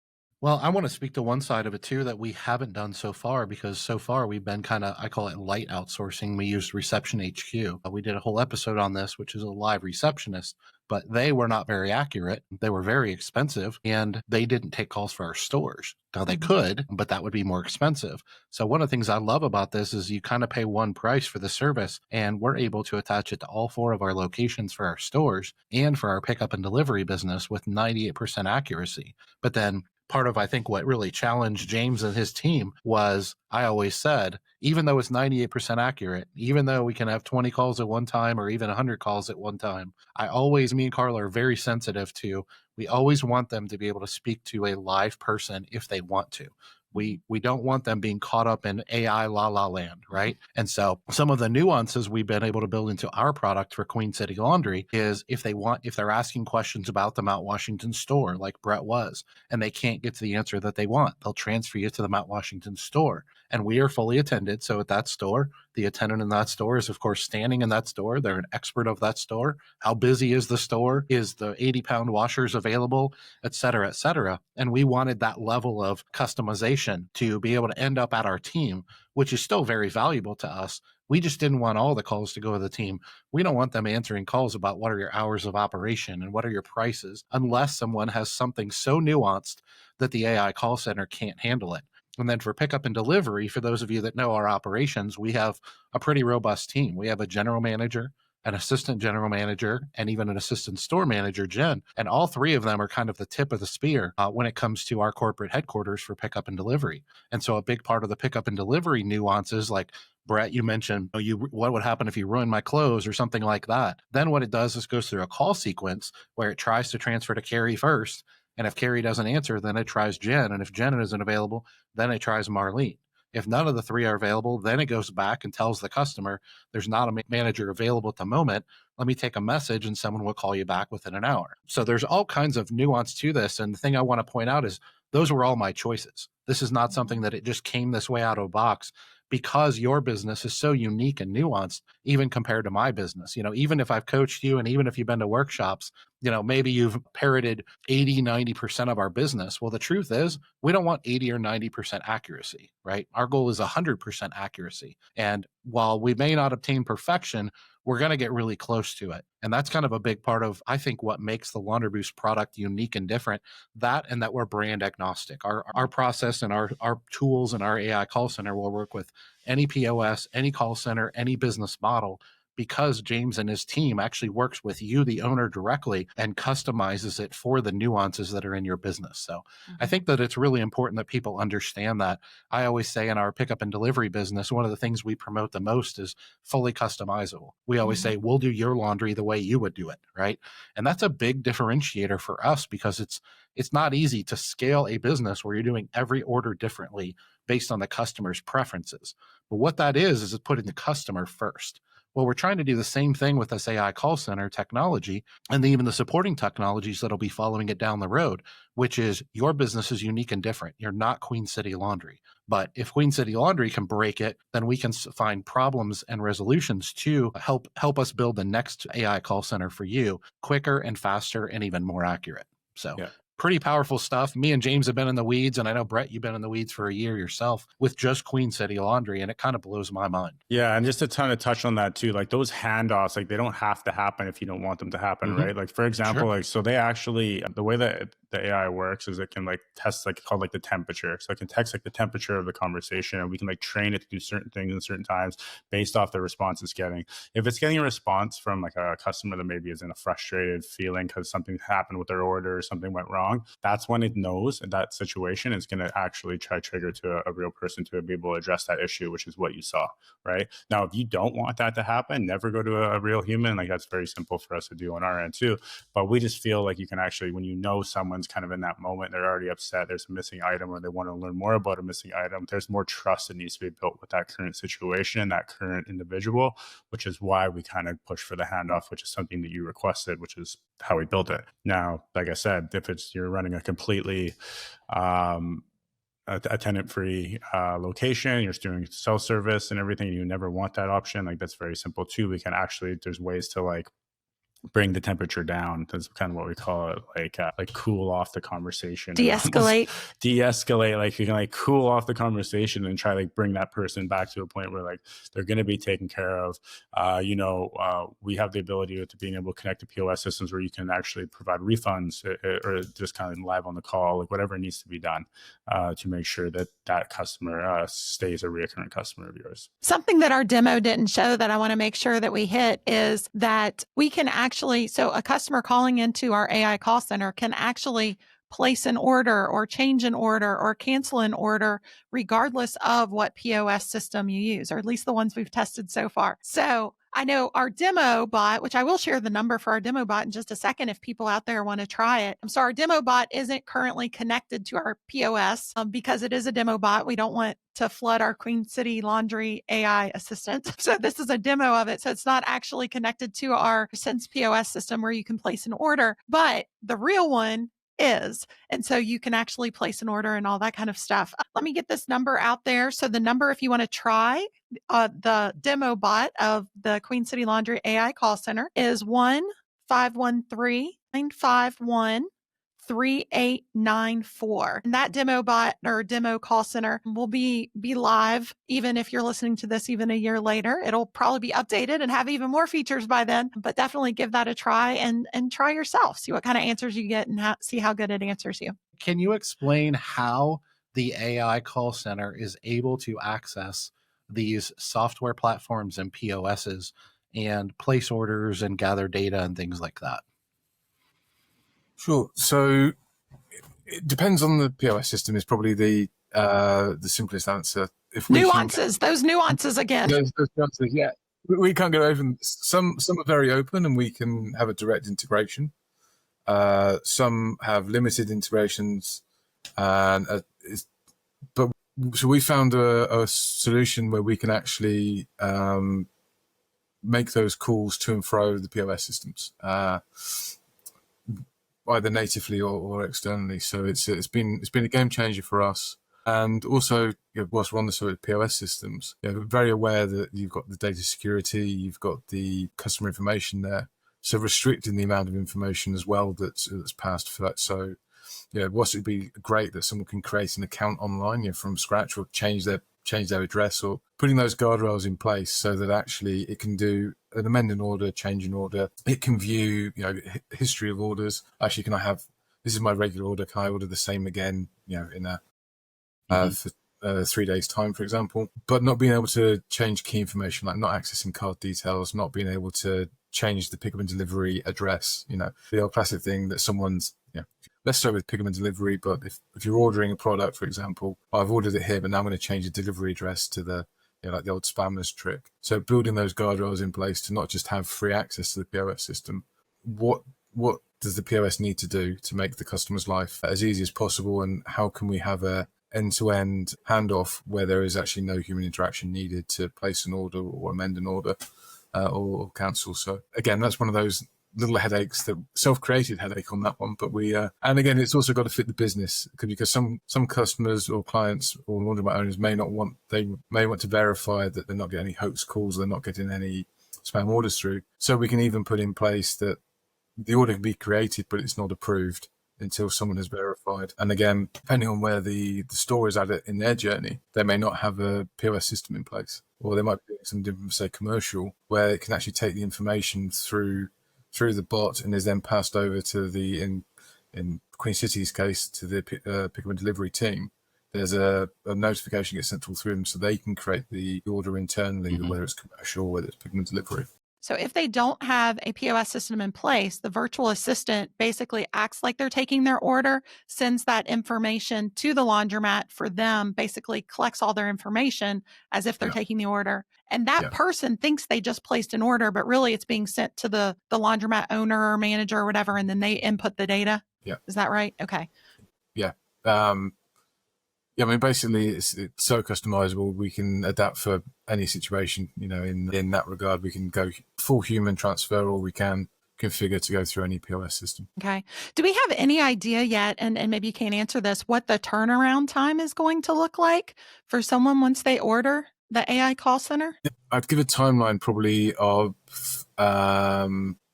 Well, I want to speak to one side of it too that we haven't done so far, because so far we've been kind of, I call it light outsourcing. We used Reception HQ. We did a whole episode on this, which is a live receptionist, but they were not very accurate. They were very expensive, and they didn't take calls for our stores. Now they could, but that would be more expensive. So one of the things I love about this is you kind of pay one price for the service, and we're able to attach it to all 4 of our locations for our stores and for our pickup and delivery business with 98% accuracy. But then part of, I think, what really challenged James and his team was, I always said, even though it's 98% accurate, even though we can have 20 calls at one time or even 100 calls at one time, me and Carla are very sensitive to, we always want them to be able to speak to a live person if they want to. We don't want them being caught up in AI la land, right? And so some of the nuances we've been able to build into our product for Queen City Laundry is if they're asking questions about the Mount Washington store, like Brett was, and they can't get to the answer that they want, they'll transfer you to the Mount Washington store. And we are fully attended. So at that store, the attendant in that store is, of course, standing in that store. They're an expert of that store. How busy is the store? Is the 80-pound washers available, et cetera, et cetera. And we wanted that level of customization to be able to end up at our team, which is still very valuable to us. We just didn't want all the calls to go to the team. We don't want them answering calls about what are your hours of operation and what are your prices, unless someone has something so nuanced that the AI call center can't handle it. And then for pickup and delivery, for those of you that know our operations, we have a pretty robust team. We have a general manager, an assistant general manager, and even an assistant store manager, Jen. And all 3 of them are kind of the tip of the spear when it comes to our corporate headquarters for pickup and delivery. And so a big part of the pickup and delivery nuances, like Brett, you mentioned, what would happen if you ruin my clothes or something like that? Then what it does is goes through a call sequence where it tries to transfer to Carrie first. And if Carrie doesn't answer, then it tries Jen. And if Jen isn't available, then it tries Marlene. If none of the 3 are available, then it goes back and tells the customer, there's not a manager available at the moment. Let me take a message and someone will call you back within an hour. So there's all kinds of nuance to this. And the thing I want to point out is those were all my choices. This is not something that it just came this way out of a box, because your business is so unique and nuanced, even compared to my business. Even if I've coached you and even if you've been to workshops, maybe you've parroted 80, 90% of our business. Well, the truth is we don't want 80 or 90% accuracy, right? Our goal is 100% accuracy. And while we may not obtain perfection, we're going to get really close to it. And that's kind of a big part of, I think, what makes the Laundry Boost product unique and different, and that we're brand agnostic. Our process and our tools and our AI call center will work with any POS, any call center, any business model, because James and his team actually works with you, the owner, directly and customizes it for the nuances that are in your business. So I think that it's really important that people understand that. I always say in our pickup and delivery business, one of the things we promote the most is fully customizable. We always say, we'll do your laundry the way you would do it, right? And that's a big differentiator for us because it's not easy to scale a business where you're doing every order differently based on the customer's preferences. But what that is it's putting the customer first. Well, we're trying to do the same thing with this AI call center technology and even the supporting technologies that'll be following it down the road, which is your business is unique and different. You're not Queen City Laundry. But if Queen City Laundry can break it, then we can find problems and resolutions to help us build the next AI call center for you quicker and faster and even more accurate. So pretty powerful stuff. Me and James have been in the weeds, and I know, Brett, you've been in the weeds for a year yourself with just Queen City Laundry, and it kind of blows my mind. Yeah, and just a ton of touch on that too. Like those handoffs, like they don't have to happen if you don't want them to happen, right? Like for example, like so they actually the way that the AI works is it can like test like called like the temperature. So it can text like the temperature of the conversation, and we can like train it to do certain things in certain times based off the response it's getting. If it's getting a response from like a customer that maybe is in a frustrated feeling because something happened with their order or something went wrong, that's when it knows in that situation it's going to actually try to trigger to a real person to be able to address that issue, which is what you saw, right? Now, if you don't want that to happen, never go to a real human. Like that's very simple for us to do on our end too. But we just feel like you can actually, when you know someone's kind of in that moment, they're already upset, there's a missing item, or they want to learn more about a missing item, there's more trust that needs to be built with that current situation, that current individual, which is why we kind of push for the handoff, which is something that you requested, which is how we built it. Now, like I said, if you're running a completely a tenant-free location, you're doing self-service and everything, and you never want that option, like that's very simple too. We can actually, there's ways to like bring the temperature down. That's kind of what we call it, like cool off the conversation. De-escalate. De-escalate. Like you can like cool off the conversation and try like bring that person back to a point where like they're going to be taken care of. We have the ability to being able to connect to POS systems where you can actually provide refunds or just kind of live on the call, like whatever needs to be done to make sure that that customer stays a recurrent customer of yours. Something that our demo didn't show that I want to make sure that we hit is that we can actually, so a customer calling into our AI call center can actually place an order or change an order or cancel an order regardless of what POS system you use, or at least the ones we've tested so far. So I know our demo bot, which I will share the number for our demo bot in just a second if people out there want to try it. So our demo bot isn't currently connected to our POS because it is a demo bot. We don't want to flood our Queen City Laundry AI assistant. So this is a demo of it. So it's not actually connected to our Sense POS system where you can place an order, but the real one is. And so you can actually place an order and all that kind of stuff. Let me get this number out there. So the number, if you want to try the demo bot of the Queen City Laundry AI call center, is 1-513-951-3894. And that demo bot or demo call center will be live even if you're listening to this even a year later. It'll probably be updated and have even more features by then, but definitely give that a try and try yourself. See what kind of answers you get and see how good it answers you. Can you explain how the AI call center is able to access these software platforms and POSs and place orders and gather data and things like that? Sure. So it depends on the POS system is probably the simplest answer. If we those nuances again. Those nuances, yeah. We can't go over them. Some are very open and we can have a direct integration. Some have limited integrations, so we found a solution where we can actually make those calls to and fro the POS systems, either natively or externally. So it's been a game changer for us. And also, whilst we're on the sort of POS systems, we're very aware that you've got the data security, you've got the customer information there. So restricting the amount of information as well that's passed for that. So, whilst it'd be great that someone can create an account online, from scratch, or change their address, or putting those guardrails in place so that actually it can do an amend an order, change an order. It can view, history of orders. Actually, this is my regular order. Can I order the same again? In a for 3 days' time, for example, but not being able to change key information, like not accessing card details, not being able to change the pickup and delivery address, the old classic thing that someone's, let's start with pickup and delivery, but if you're ordering a product, for example, I've ordered it here, but now I'm going to change the delivery address to the, like the old spammers trick. So building those guardrails in place to not just have free access to the POS system, what does the POS need to do to make the customer's life as easy as possible, and how can we have a end-to-end handoff where there is actually no human interaction needed to place an order or amend an order or cancel? So again, that's one of those little headaches, that self-created headache on that one, but and again, it's also got to fit the business, because some customers or clients or laundromat owners may want to verify that they're not getting any hoax calls, they're not getting any spam orders through. So we can even put in place that the order can be created, but it's not approved until someone has verified. And again, depending on where the store is at it in their journey, they may not have a POS system in place, or they might be doing some different, say, commercial, where it can actually take the information through the bot and is then passed over to the, in Queen City's case, to the pickup and delivery team. There's a notification gets sent all through them, so they can create the order internally, whether it's commercial, whether it's pickup and delivery. So if they don't have a POS system in place, the virtual assistant basically acts like they're taking their order, sends that information to the laundromat for them, basically collects all their information as if they're taking the order. And that person thinks they just placed an order, but really it's being sent to the laundromat owner or manager or whatever, and then they input the data. Yeah. Is that right? Okay. Yeah. I mean, basically, it's so customizable. We can adapt for any situation, in that regard. We can go full human transfer, or we can configure to go through any POS system. Okay. Do we have any idea yet, and maybe you can't answer this, what the turnaround time is going to look like for someone once they order the AI call center? I'd give a timeline probably of,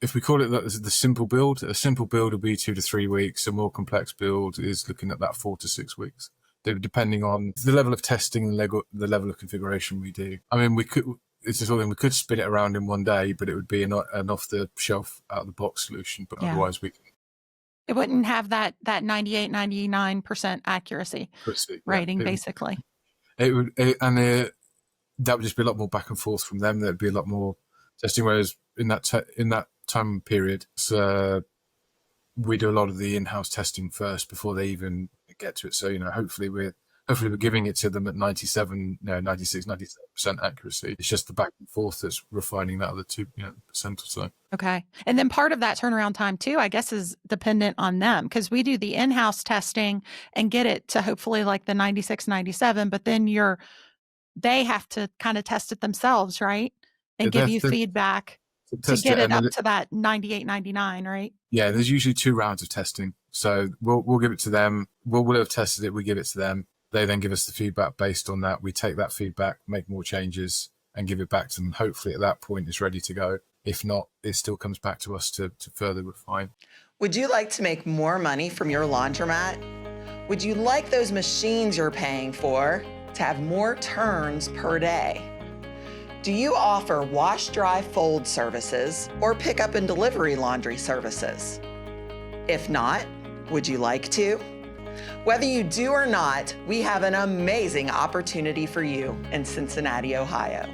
if we call it the simple build, a simple build would be 2 to 3 weeks. A more complex build is looking at that 4 to 6 weeks, depending on the level of testing and the level of configuration we do. I mean, we could spin it around in one day, but it would be an off-the-shelf, out-of-the-box solution. But otherwise, it wouldn't have that 98, 99% accuracy rating, basically. It would, that would just be a lot more back and forth from them. There'd be a lot more testing. Whereas in that time period, we do a lot of the in-house testing first before they even get to it. So, hopefully we're giving it to them at 96, 97% accuracy. It's just the back and forth that's refining that other 2% or so. Okay. And then part of that turnaround time too, I guess, is dependent on them, because we do the in-house testing and get it to hopefully like the 96, 97, but then they have to kind of test it themselves, right? And give you feedback to get it up to that 98, 99, right? Yeah, there's usually 2 rounds of testing. So we'll give it to them. We'll have tested it. We give it to them. They then give us the feedback based on that. We take that feedback, make more changes, and give it back to them. Hopefully at that point it's ready to go. If not, it still comes back to us to further refine. Would you like to make more money from your laundromat? Would you like those machines you're paying for to have more turns per day? Do you offer wash, dry, fold services or pickup and delivery laundry services? If not, would you like to? Whether you do or not, we have an amazing opportunity for you in Cincinnati, Ohio.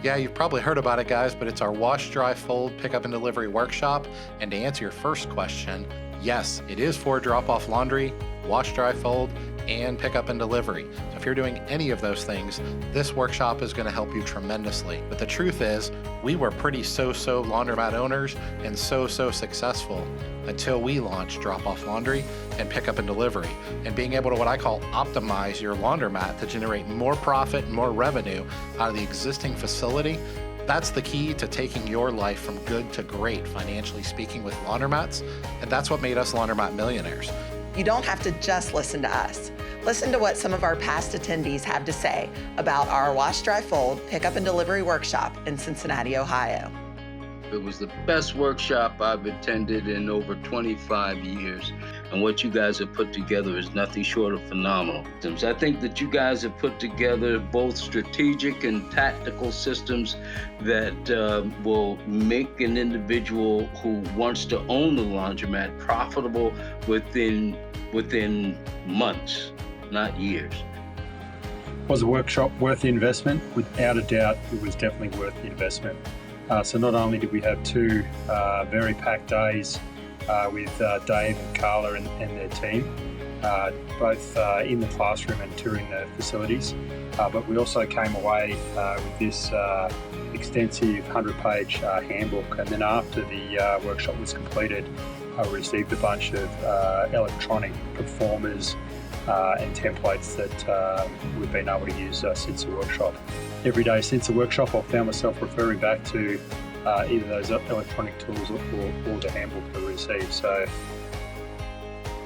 Yeah, you've probably heard about it, guys, but it's our wash, dry, fold, pickup and delivery workshop. And to answer your first question, yes, it is for drop-off laundry, wash, dry, fold, and pickup and delivery. So if you're doing any of those things, this workshop is going to help you tremendously. But the truth is, we were pretty so-so laundromat owners and so-so successful until we launched drop-off laundry and pickup and delivery. And being able to, what I call, optimize your laundromat to generate more profit and more revenue out of the existing facility, that's the key to taking your life from good to great, financially speaking, with laundromats. And that's what made us Laundromat Millionaires. You don't have to just listen to us. Listen to what some of our past attendees have to say about our Wash, Dry, Fold Pickup and Delivery Workshop in Cincinnati, Ohio. It was the best workshop I've attended in over 25 years. And what you guys have put together is nothing short of phenomenal. I think that you guys have put together both strategic and tactical systems that will make an individual who wants to own the laundromat profitable within months, not years. Was the workshop worth the investment? Without a doubt, it was definitely worth the investment. So not only did we have two very packed days with Dave and Carla and their team, both in the classroom and touring the facilities, but we also came away with this extensive 100-page handbook. And then after the workshop was completed, I received a bunch of electronic performers and templates that we've been able to use since the workshop. Every day since the workshop, I've found myself referring back to either those electronic tools or the handbook that I received. So,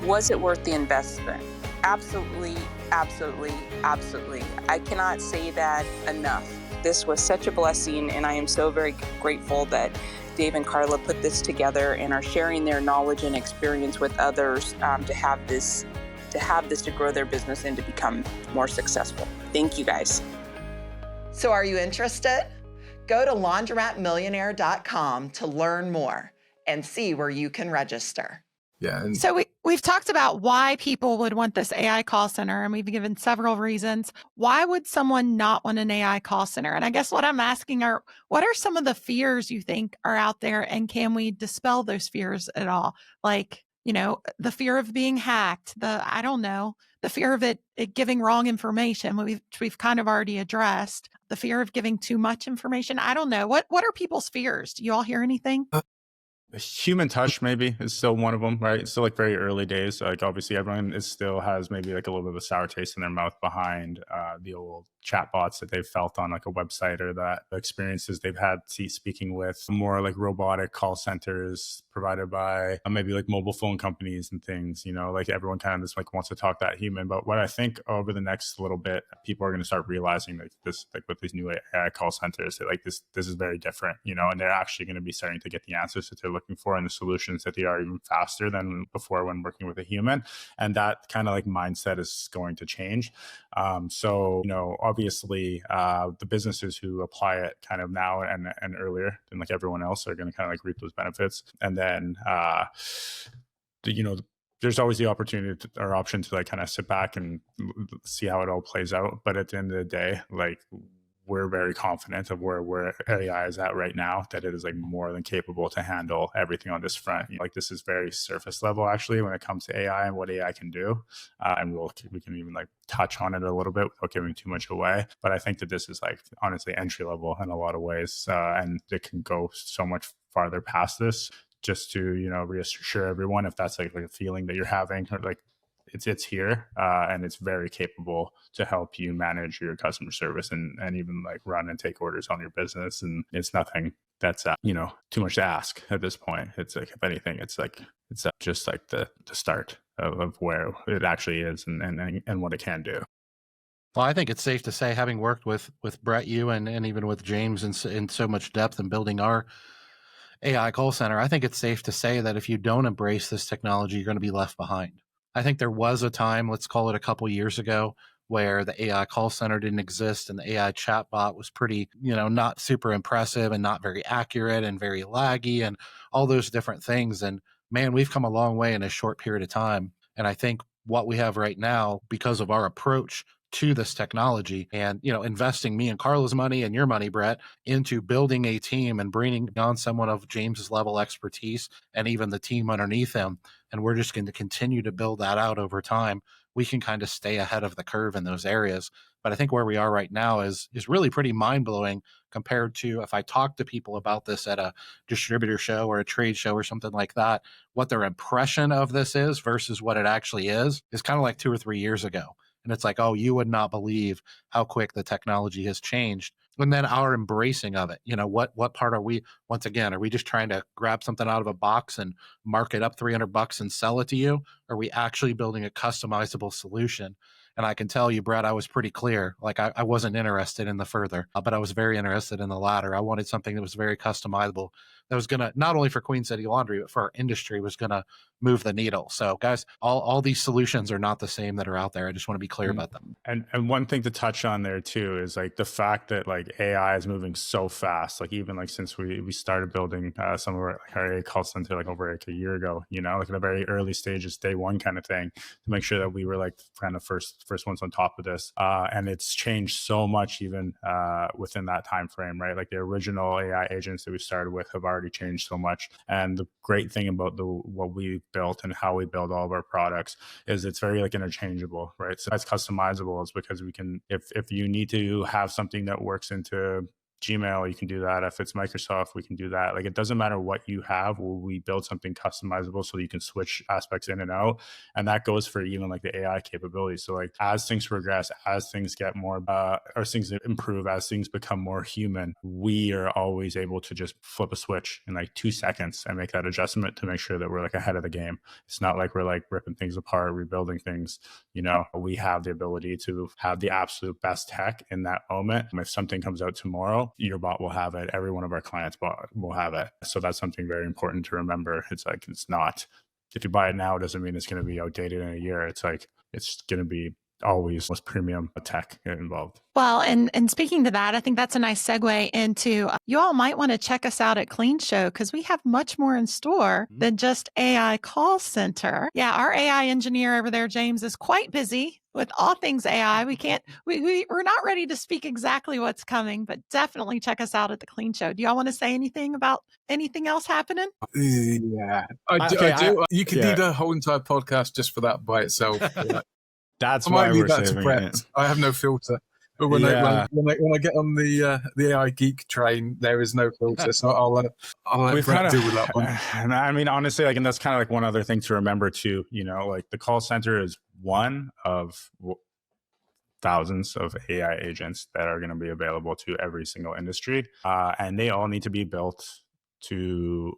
was it worth the investment? Absolutely, absolutely, absolutely. I cannot say that enough. This was such a blessing, and I am so very grateful that Dave and Carla put this together and are sharing their knowledge and experience with others to have this to grow their business and to become more successful. Thank you, guys. So are you interested? Go to laundromatmillionaire.com to learn more and see where you can register. Yeah. And So we've talked about why people would want this AI call center, and we've given several reasons. Why would someone not want an AI call center? And I guess what I'm asking are, what are some of the fears you think are out there, and can we dispel those fears at all? Like, the fear of being hacked, the fear of it giving wrong information, which we've kind of already addressed, the fear of giving too much information. I don't know. What are people's fears? Do you all hear anything? Human touch maybe is still one of them, right? It's still like very early days. Like obviously everyone still has maybe like a little bit of a sour taste in their mouth behind the old chatbots that they've felt on like a website, or that experiences they've had speaking with more like robotic call centers provided by maybe like mobile phone companies and things, like everyone kind of just like wants to talk that human. But what I think over the next little bit, people are going to start realizing like this, like with these new AI call centers, that like this is very different, and they're actually going to be starting to get the answers that they're looking for and the solutions that they are even faster than before when working with a human. And that kind of like mindset is going to change. So, obviously the businesses who apply it kind of now and earlier than like everyone else are going to kind of like reap those benefits. And then, there's always the opportunity or option to like kind of sit back and see how it all plays out. But at the end of the day, like we're very confident of where AI is at right now, that it is like more than capable to handle everything on this front. Like this is very surface level actually when it comes to AI and what AI can do. And we can even like touch on it a little bit without giving too much away. But I think that this is like honestly entry level in a lot of ways. And it can go so much farther past this, just to, reassure everyone, if that's like a feeling that you're having, or like it's here and it's very capable to help you manage your customer service and even like run and take orders on your business. And it's nothing that's too much to ask at this point. It's like, if anything, it's just like the start of where it actually is and what it can do. Well, I think it's safe to say, having worked with Brett, you and even with James in so much depth in building our AI call center, I think it's safe to say that if you don't embrace this technology, you're going to be left behind. I think there was a time, let's call it a couple years ago, where the AI call center didn't exist and the AI chatbot was pretty, not super impressive and not very accurate and very laggy and all those different things. And man, we've come a long way in a short period of time. And I think what we have right now, because of our approach to this technology and, investing me and Carla's money and your money, Brett, into building a team and bringing on someone of James's level expertise and even the team underneath him. And we're just going to continue to build that out over time. We can kind of stay ahead of the curve in those areas. But I think where we are right now is really pretty mind-blowing compared to if I talk to people about this at a distributor show or a trade show or something like that, what their impression of this is versus what it actually is kind of like 2 or 3 years ago. And it's like, oh, you would not believe how quick the technology has changed. And then our embracing of it, what part are we, once again, are we just trying to grab something out of a box and mark it up $300 and sell it to you? Or are we actually building a customizable solution? And I can tell you, Brett, I was pretty clear. Like I wasn't interested in the further, but I was very interested in the latter. I wanted something that was very customizable that was going to, not only for Queen City Laundry, but for our industry, was going to move the needle. So guys, all these solutions are not the same that are out there. I just want to be clear about them. And one thing to touch on there too is like the fact that like AI is moving so fast. Like even like since we started building some of our AI call center like over like a year ago, you know, like in the very early stages, day one kind of thing, to make sure that we were like kind of first ones on top of this. And it's changed so much even within that time frame, right? Like the original AI agents that we started with have already changed so much. And the great thing about what we built and how we build all of our products is it's very like interchangeable, right? So that's customizable is because we can, if you need to have something that works into Gmail, you can do that. If it's Microsoft, we can do that. Like it doesn't matter what you have, we build something customizable so you can switch aspects in and out. And that goes for even like the AI capabilities. So like as things progress, as things get more, or things improve, as things become more human, we are always able to just flip a switch in like 2 seconds and make that adjustment to make sure that we're like ahead of the game. It's not like we're like ripping things apart, rebuilding things. You know, we have the ability to have the absolute best tech in that moment. If something comes out tomorrow, your bot will have it. Every one of our clients will have it. So that's something very important to remember. It's like, it's not, if you buy it now, it doesn't mean it's going to be outdated in a year. It's like, it's going to be always most premium tech involved. Well, and speaking to that, I think that's a nice segue into you all might want to check us out at Clean Show because we have much more in store than just AI call center. Yeah, our AI engineer over there, James, is quite busy with all things AI. We're not ready to speak exactly what's coming, but definitely check us out at the Clean Show. Do y'all want to say anything about anything else happening? Yeah, I do. You could need a whole entire podcast just for that by itself. Yeah. That's why we're saving it. I have no filter. But when I get on the AI geek train, there is no filter. So I'll let Brett deal with that one. I mean, honestly, like, and that's kind of like one other thing to remember too. You know, like the call center is one of thousands of AI agents that are going to be available to every single industry, and they all need to be built to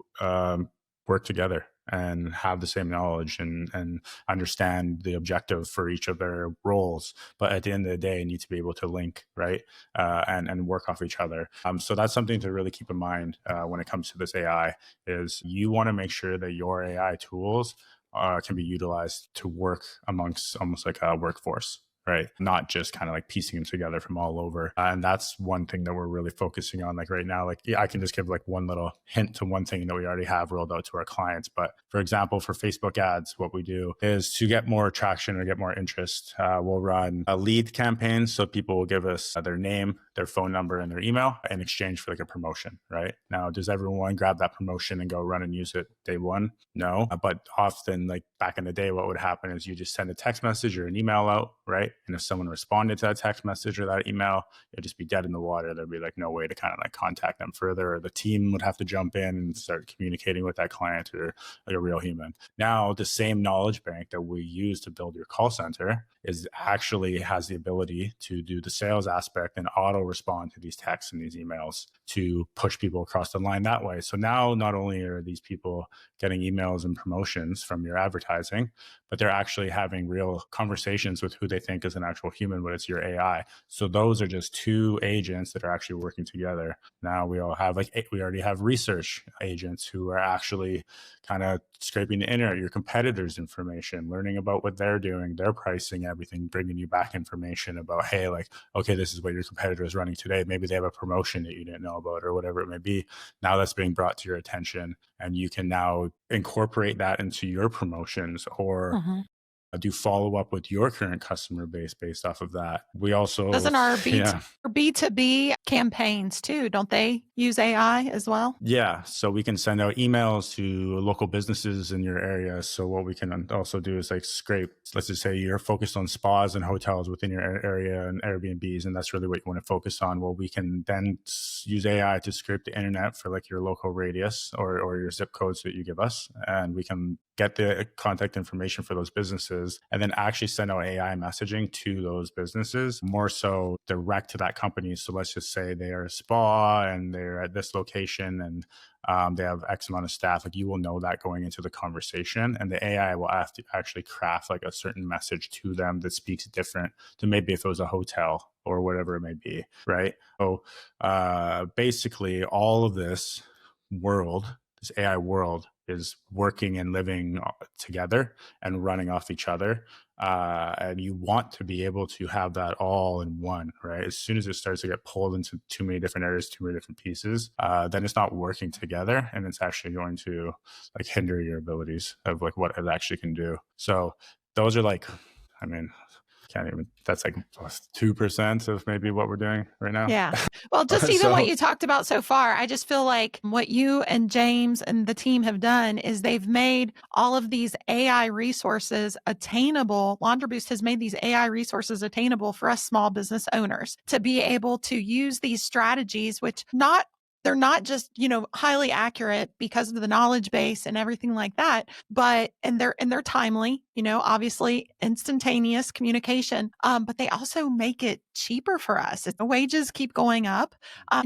work together and have the same knowledge and understand the objective for each of their roles. But at the end of the day, need to be able to link, right? And work off each other. So that's something to really keep in mind when it comes to this AI is you want to make sure that your AI tools can be utilized to work amongst almost like a workforce. Right. Not just kind of like piecing them together from all over. And that's one thing that we're really focusing on. Like right now, like I can just give like one little hint to one thing that we already have rolled out to our clients. But for example, for Facebook ads, what we do is to get more traction or get more interest, we'll run a lead campaign. So people will give us their name, their phone number, and their email in exchange for like a promotion. Right now, does everyone grab that promotion and go run and use it day one? No. But often, like back in the day, what would happen is you just send a text message or an email out, right? And if someone responded to that text message or that email, it'd just be dead in the water. There'd be like no way to kind of like contact them further. Or the team would have to jump in and start communicating with that client or like a real human. Now, the same knowledge bank that we use to build your call center is actually has the ability to do the sales aspect and auto respond to these texts and these emails to push people across the line that way. So now not only are these people getting emails and promotions from your advertising, but they're actually having real conversations with who they think is an actual human, but it's your AI. So those are just two agents that are actually working together. Now we already have research agents who are actually kind of scraping the internet, your competitors' information, learning about what they're doing, their pricing, everything, bringing you back information about, hey, like, okay, this is what your competitor is running today. Maybe they have a promotion that you didn't know about or whatever it may be. Now that's being brought to your attention and you can now incorporate that into your promotions or do follow up with your current customer base based off of that. We also doesn't our B2B campaigns too, don't they use AI as well? Yeah. So we can send out emails to local businesses in your area. So what we can also do is like scrape, let's just say you're focused on spas and hotels within your area and Airbnbs, and that's really what you want to focus on. Well, we can then use AI to scrape the internet for like your local radius or your zip codes that you give us. And we can get the contact information for those businesses and then actually send out AI messaging to those businesses, more so direct to that company. So let's just say they are a spa and they're at this location and they have X amount of staff. Like you will know that going into the conversation, and the AI will have to actually craft like a certain message to them that speaks different to maybe if it was a hotel or whatever it may be, right? So basically all of this world, this AI world, is working and living together and running off each other. And you want to be able to have that all in one, right? As soon as it starts to get pulled into too many different areas, too many different pieces, then it's not working together, and it's actually going to like hinder your abilities of like what it actually can do. So those are like, I mean, can't even, that's like 2% of maybe what we're doing right now. Yeah. Well, just even what you talked about so far, I just feel like what you and James and the team have done is they've made all of these AI resources attainable. LaundryBoost has made these AI resources attainable for us small business owners to be able to use these strategies, which they're not just, highly accurate because of the knowledge base and everything like that, but, and they're timely, obviously instantaneous communication. But they also make it cheaper for us. The wages keep going up.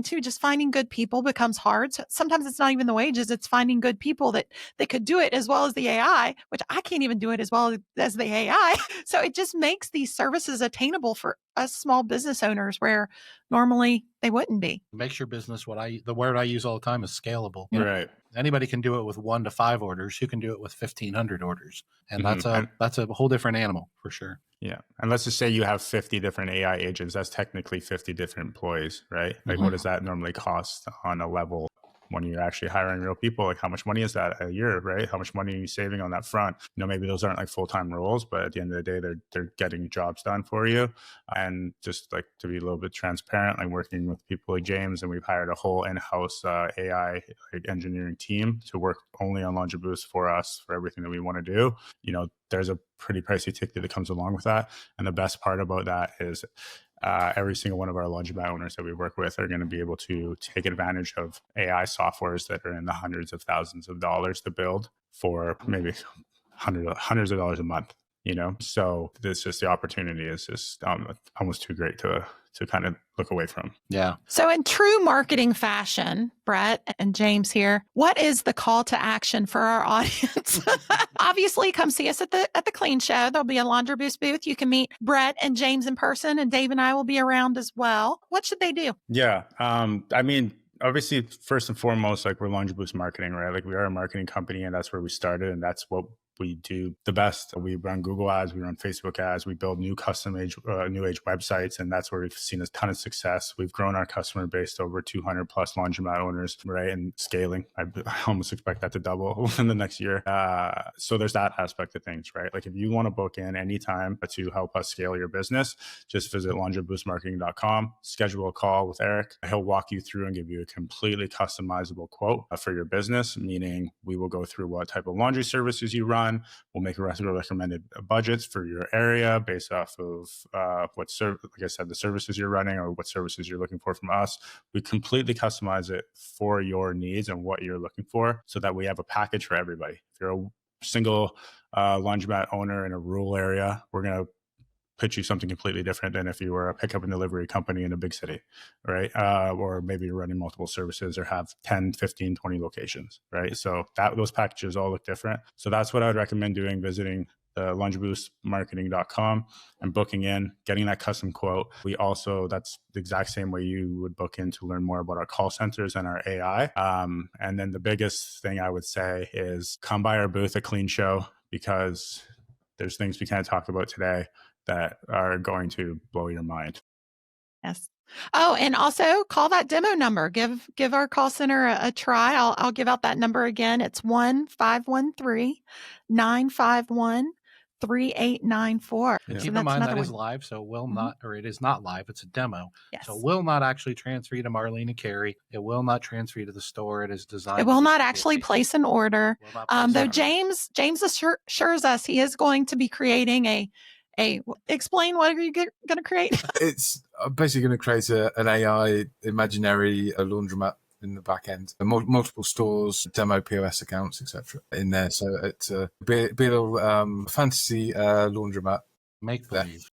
Too, just finding good people becomes hard. So sometimes it's not even the wages, it's finding good people that could do it as well as the AI, which I can't even do it as well as the AI. So it just makes these services attainable for us small business owners where normally they wouldn't be. Makes your business the word I use all the time is scalable. Right. Anybody can do it with 1 to 5 orders. You can do it with 1,500 orders. And that's a whole different animal for sure. Yeah. And let's just say you have 50 different AI agents. That's technically 50 different employees, right? Like what does that normally cost on a level when you're actually hiring real people? Like how much money is that a year, right? How much money are you saving on that front? Maybe those aren't like full-time roles, but at the end of the day, they're getting jobs done for you. And just like to be a little bit transparent, like working with people like James, and we've hired a whole in-house AI engineering team to work only on LaundryBoost for us for everything that we want to do. There's a pretty pricey ticket that comes along with that. And the best part about that is every single one of our laundromat owners that we work with are going to be able to take advantage of AI softwares that are in the hundreds of thousands of dollars to build for maybe hundreds of dollars a month. So this just the opportunity is just almost too great to kind of look away from. Yeah. So in true marketing fashion, Brett and James here, what is the call to action for our audience? Obviously, come see us at the Clean Show. There'll be a LaundryBoost booth. You can meet Brett and James in person, and Dave and I will be around as well. What should they do? Yeah. I mean, obviously, first and foremost, like we're LaundryBoost marketing, right? Like we are a marketing company, and that's where we started, and that's what we do the best. We run Google ads, we run Facebook ads, we build new custom new age websites, and that's where we've seen a ton of success. We've grown our customer base to over 200 plus laundromat owners, right? And scaling. I almost expect that to double within the next year. So there's that aspect of things, right? Like if you want to book in anytime to help us scale your business, just visit laundroboostmarketing.com, schedule a call with Eric. He'll walk you through and give you a completely customizable quote for your business, meaning we will go through what type of laundry services you run. We'll make recommended budgets for your area based off of like I said, the services you're running or what services you're looking for from us. We completely customize it for your needs and what you're looking for so that we have a package for everybody. If you're a single laundromat owner in a rural area, we're going to pitch you something completely different than if you were a pickup and delivery company in a big city, right? Or maybe you're running multiple services or have 10, 15, 20 locations, right? So those packages all look different. So that's what I would recommend doing, visiting laundroboostmarketing.com and booking in, getting that custom quote. We also, that's the exact same way you would book in to learn more about our call centers and our AI. And then the biggest thing I would say is come by our booth at Clean Show, because there's things we can't talk about today that are going to blow your mind. Yes. Oh, and also call that demo number. Give our call center a try. I'll give out that number again. It's 1-513-951-3894. Keep in mind that is live, so it will not, or it is not live. It's a demo. Yes. So it will not actually transfer you to Marlene and Carrie. It will not transfer you to the store. It is designed. It will not actually place an order. Though James assures us he is going to be creating a explain what are you going to create? It's basically going to create an AI imaginary laundromat in the back end, multiple stores, demo POS accounts, etc. in there. So it's a little fantasy laundromat. Make believe.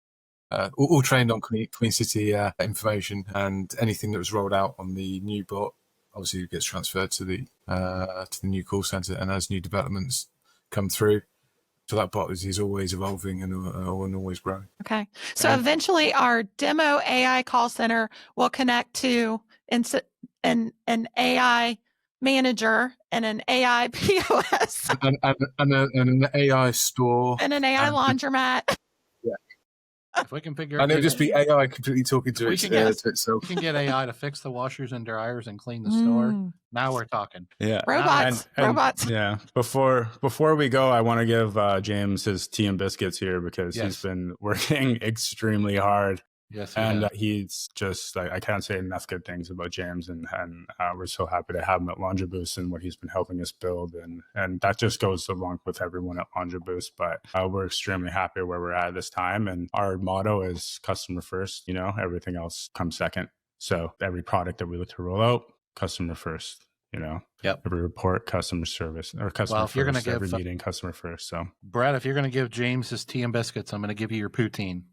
All trained on Queen City information, and anything that was rolled out on the new bot obviously gets transferred to the new call center. And as new developments come through, so that bot is always evolving and always growing. Okay. So eventually our demo AI call center will connect to an AI manager and an AI POS and an AI store. and an AI laundromat. If we can figure out, And it'll just be AI completely talking to, we to we itself. can get AI to fix the washers and dryers and clean the store. Now we're talking. Yeah. Robots. Robots. Yeah. Before we go, I want to give James his tea and biscuits here because he's been working extremely hard. Yes, and he's just I can't say enough good things about James, and we're so happy to have him at Laundry Boost and what he's been helping us build, and that just goes along with everyone at Laundry Boost. But we're extremely happy where we're at this time, and our motto is customer first. You know, everything else comes second. So every product that we look to roll out, customer first. You know, every report, customer service, or customer first. You're going to give every meeting, customer first. So Brett, if you're going to give James his tea and biscuits, I'm going to give you your poutine.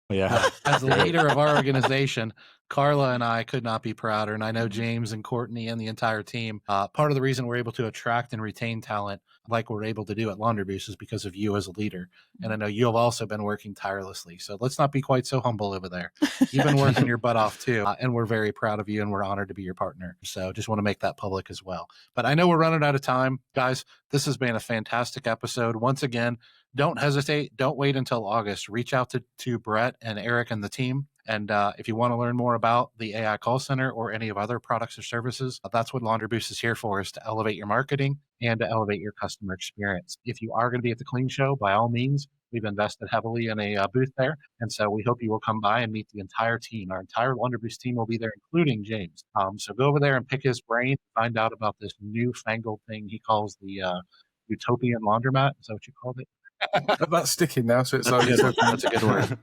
Yeah. As the leader of our organization, Carla and I could not be prouder. And I know James and Courtney and the entire team, part of the reason we're able to attract and retain talent like we're able to do at Laundry Boost is because of you as a leader. And I know you have also been working tirelessly. So let's not be quite so humble over there. You've been working your butt off too. And we're very proud of you and we're honored to be your partner. So just want to make that public as well. But I know we're running out of time. Guys, this has been a fantastic episode. Once again, don't hesitate. Don't wait until August. Reach out to Brett and Eric and the team. And if you want to learn more about the AI call center or any of other products or services, that's what Laundry Boost is here for, is to elevate your marketing and to elevate your customer experience. If you are going to be at the Clean Show, by all means, we've invested heavily in a booth there. And so we hope you will come by and meet the entire team. Our entire Laundry Boost team will be there, including James. So go over there and pick his brain, find out about this newfangled thing he calls the Utopian Laundromat. Is that what you called it? That's sticking now, so it's that's a good word.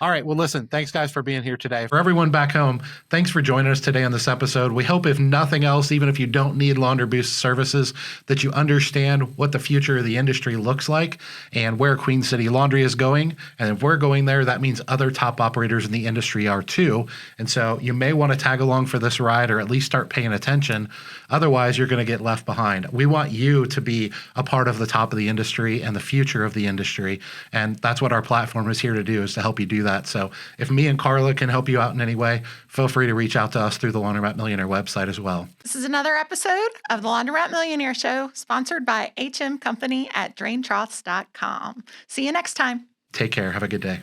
All right. Well, listen, thanks guys for being here today. For everyone back home, thanks for joining us today on this episode. We hope, if nothing else, even if you don't need Laundry Boost services, that you understand what the future of the industry looks like and where Queen City Laundry is going. And if we're going there, that means other top operators in the industry are too. And so you may want to tag along for this ride or at least start paying attention. Otherwise, you're going to get left behind. We want you to be a part of the top of the industry and the future of the industry. And that's what our platform is here to do, is to help you do that. So if me and Carla can help you out in any way, feel free to reach out to us through the Laundromat Millionaire website as well. This is another episode of the Laundromat Millionaire Show, sponsored by HM Company at draintroths.com. See you next time. Take care. Have a good day.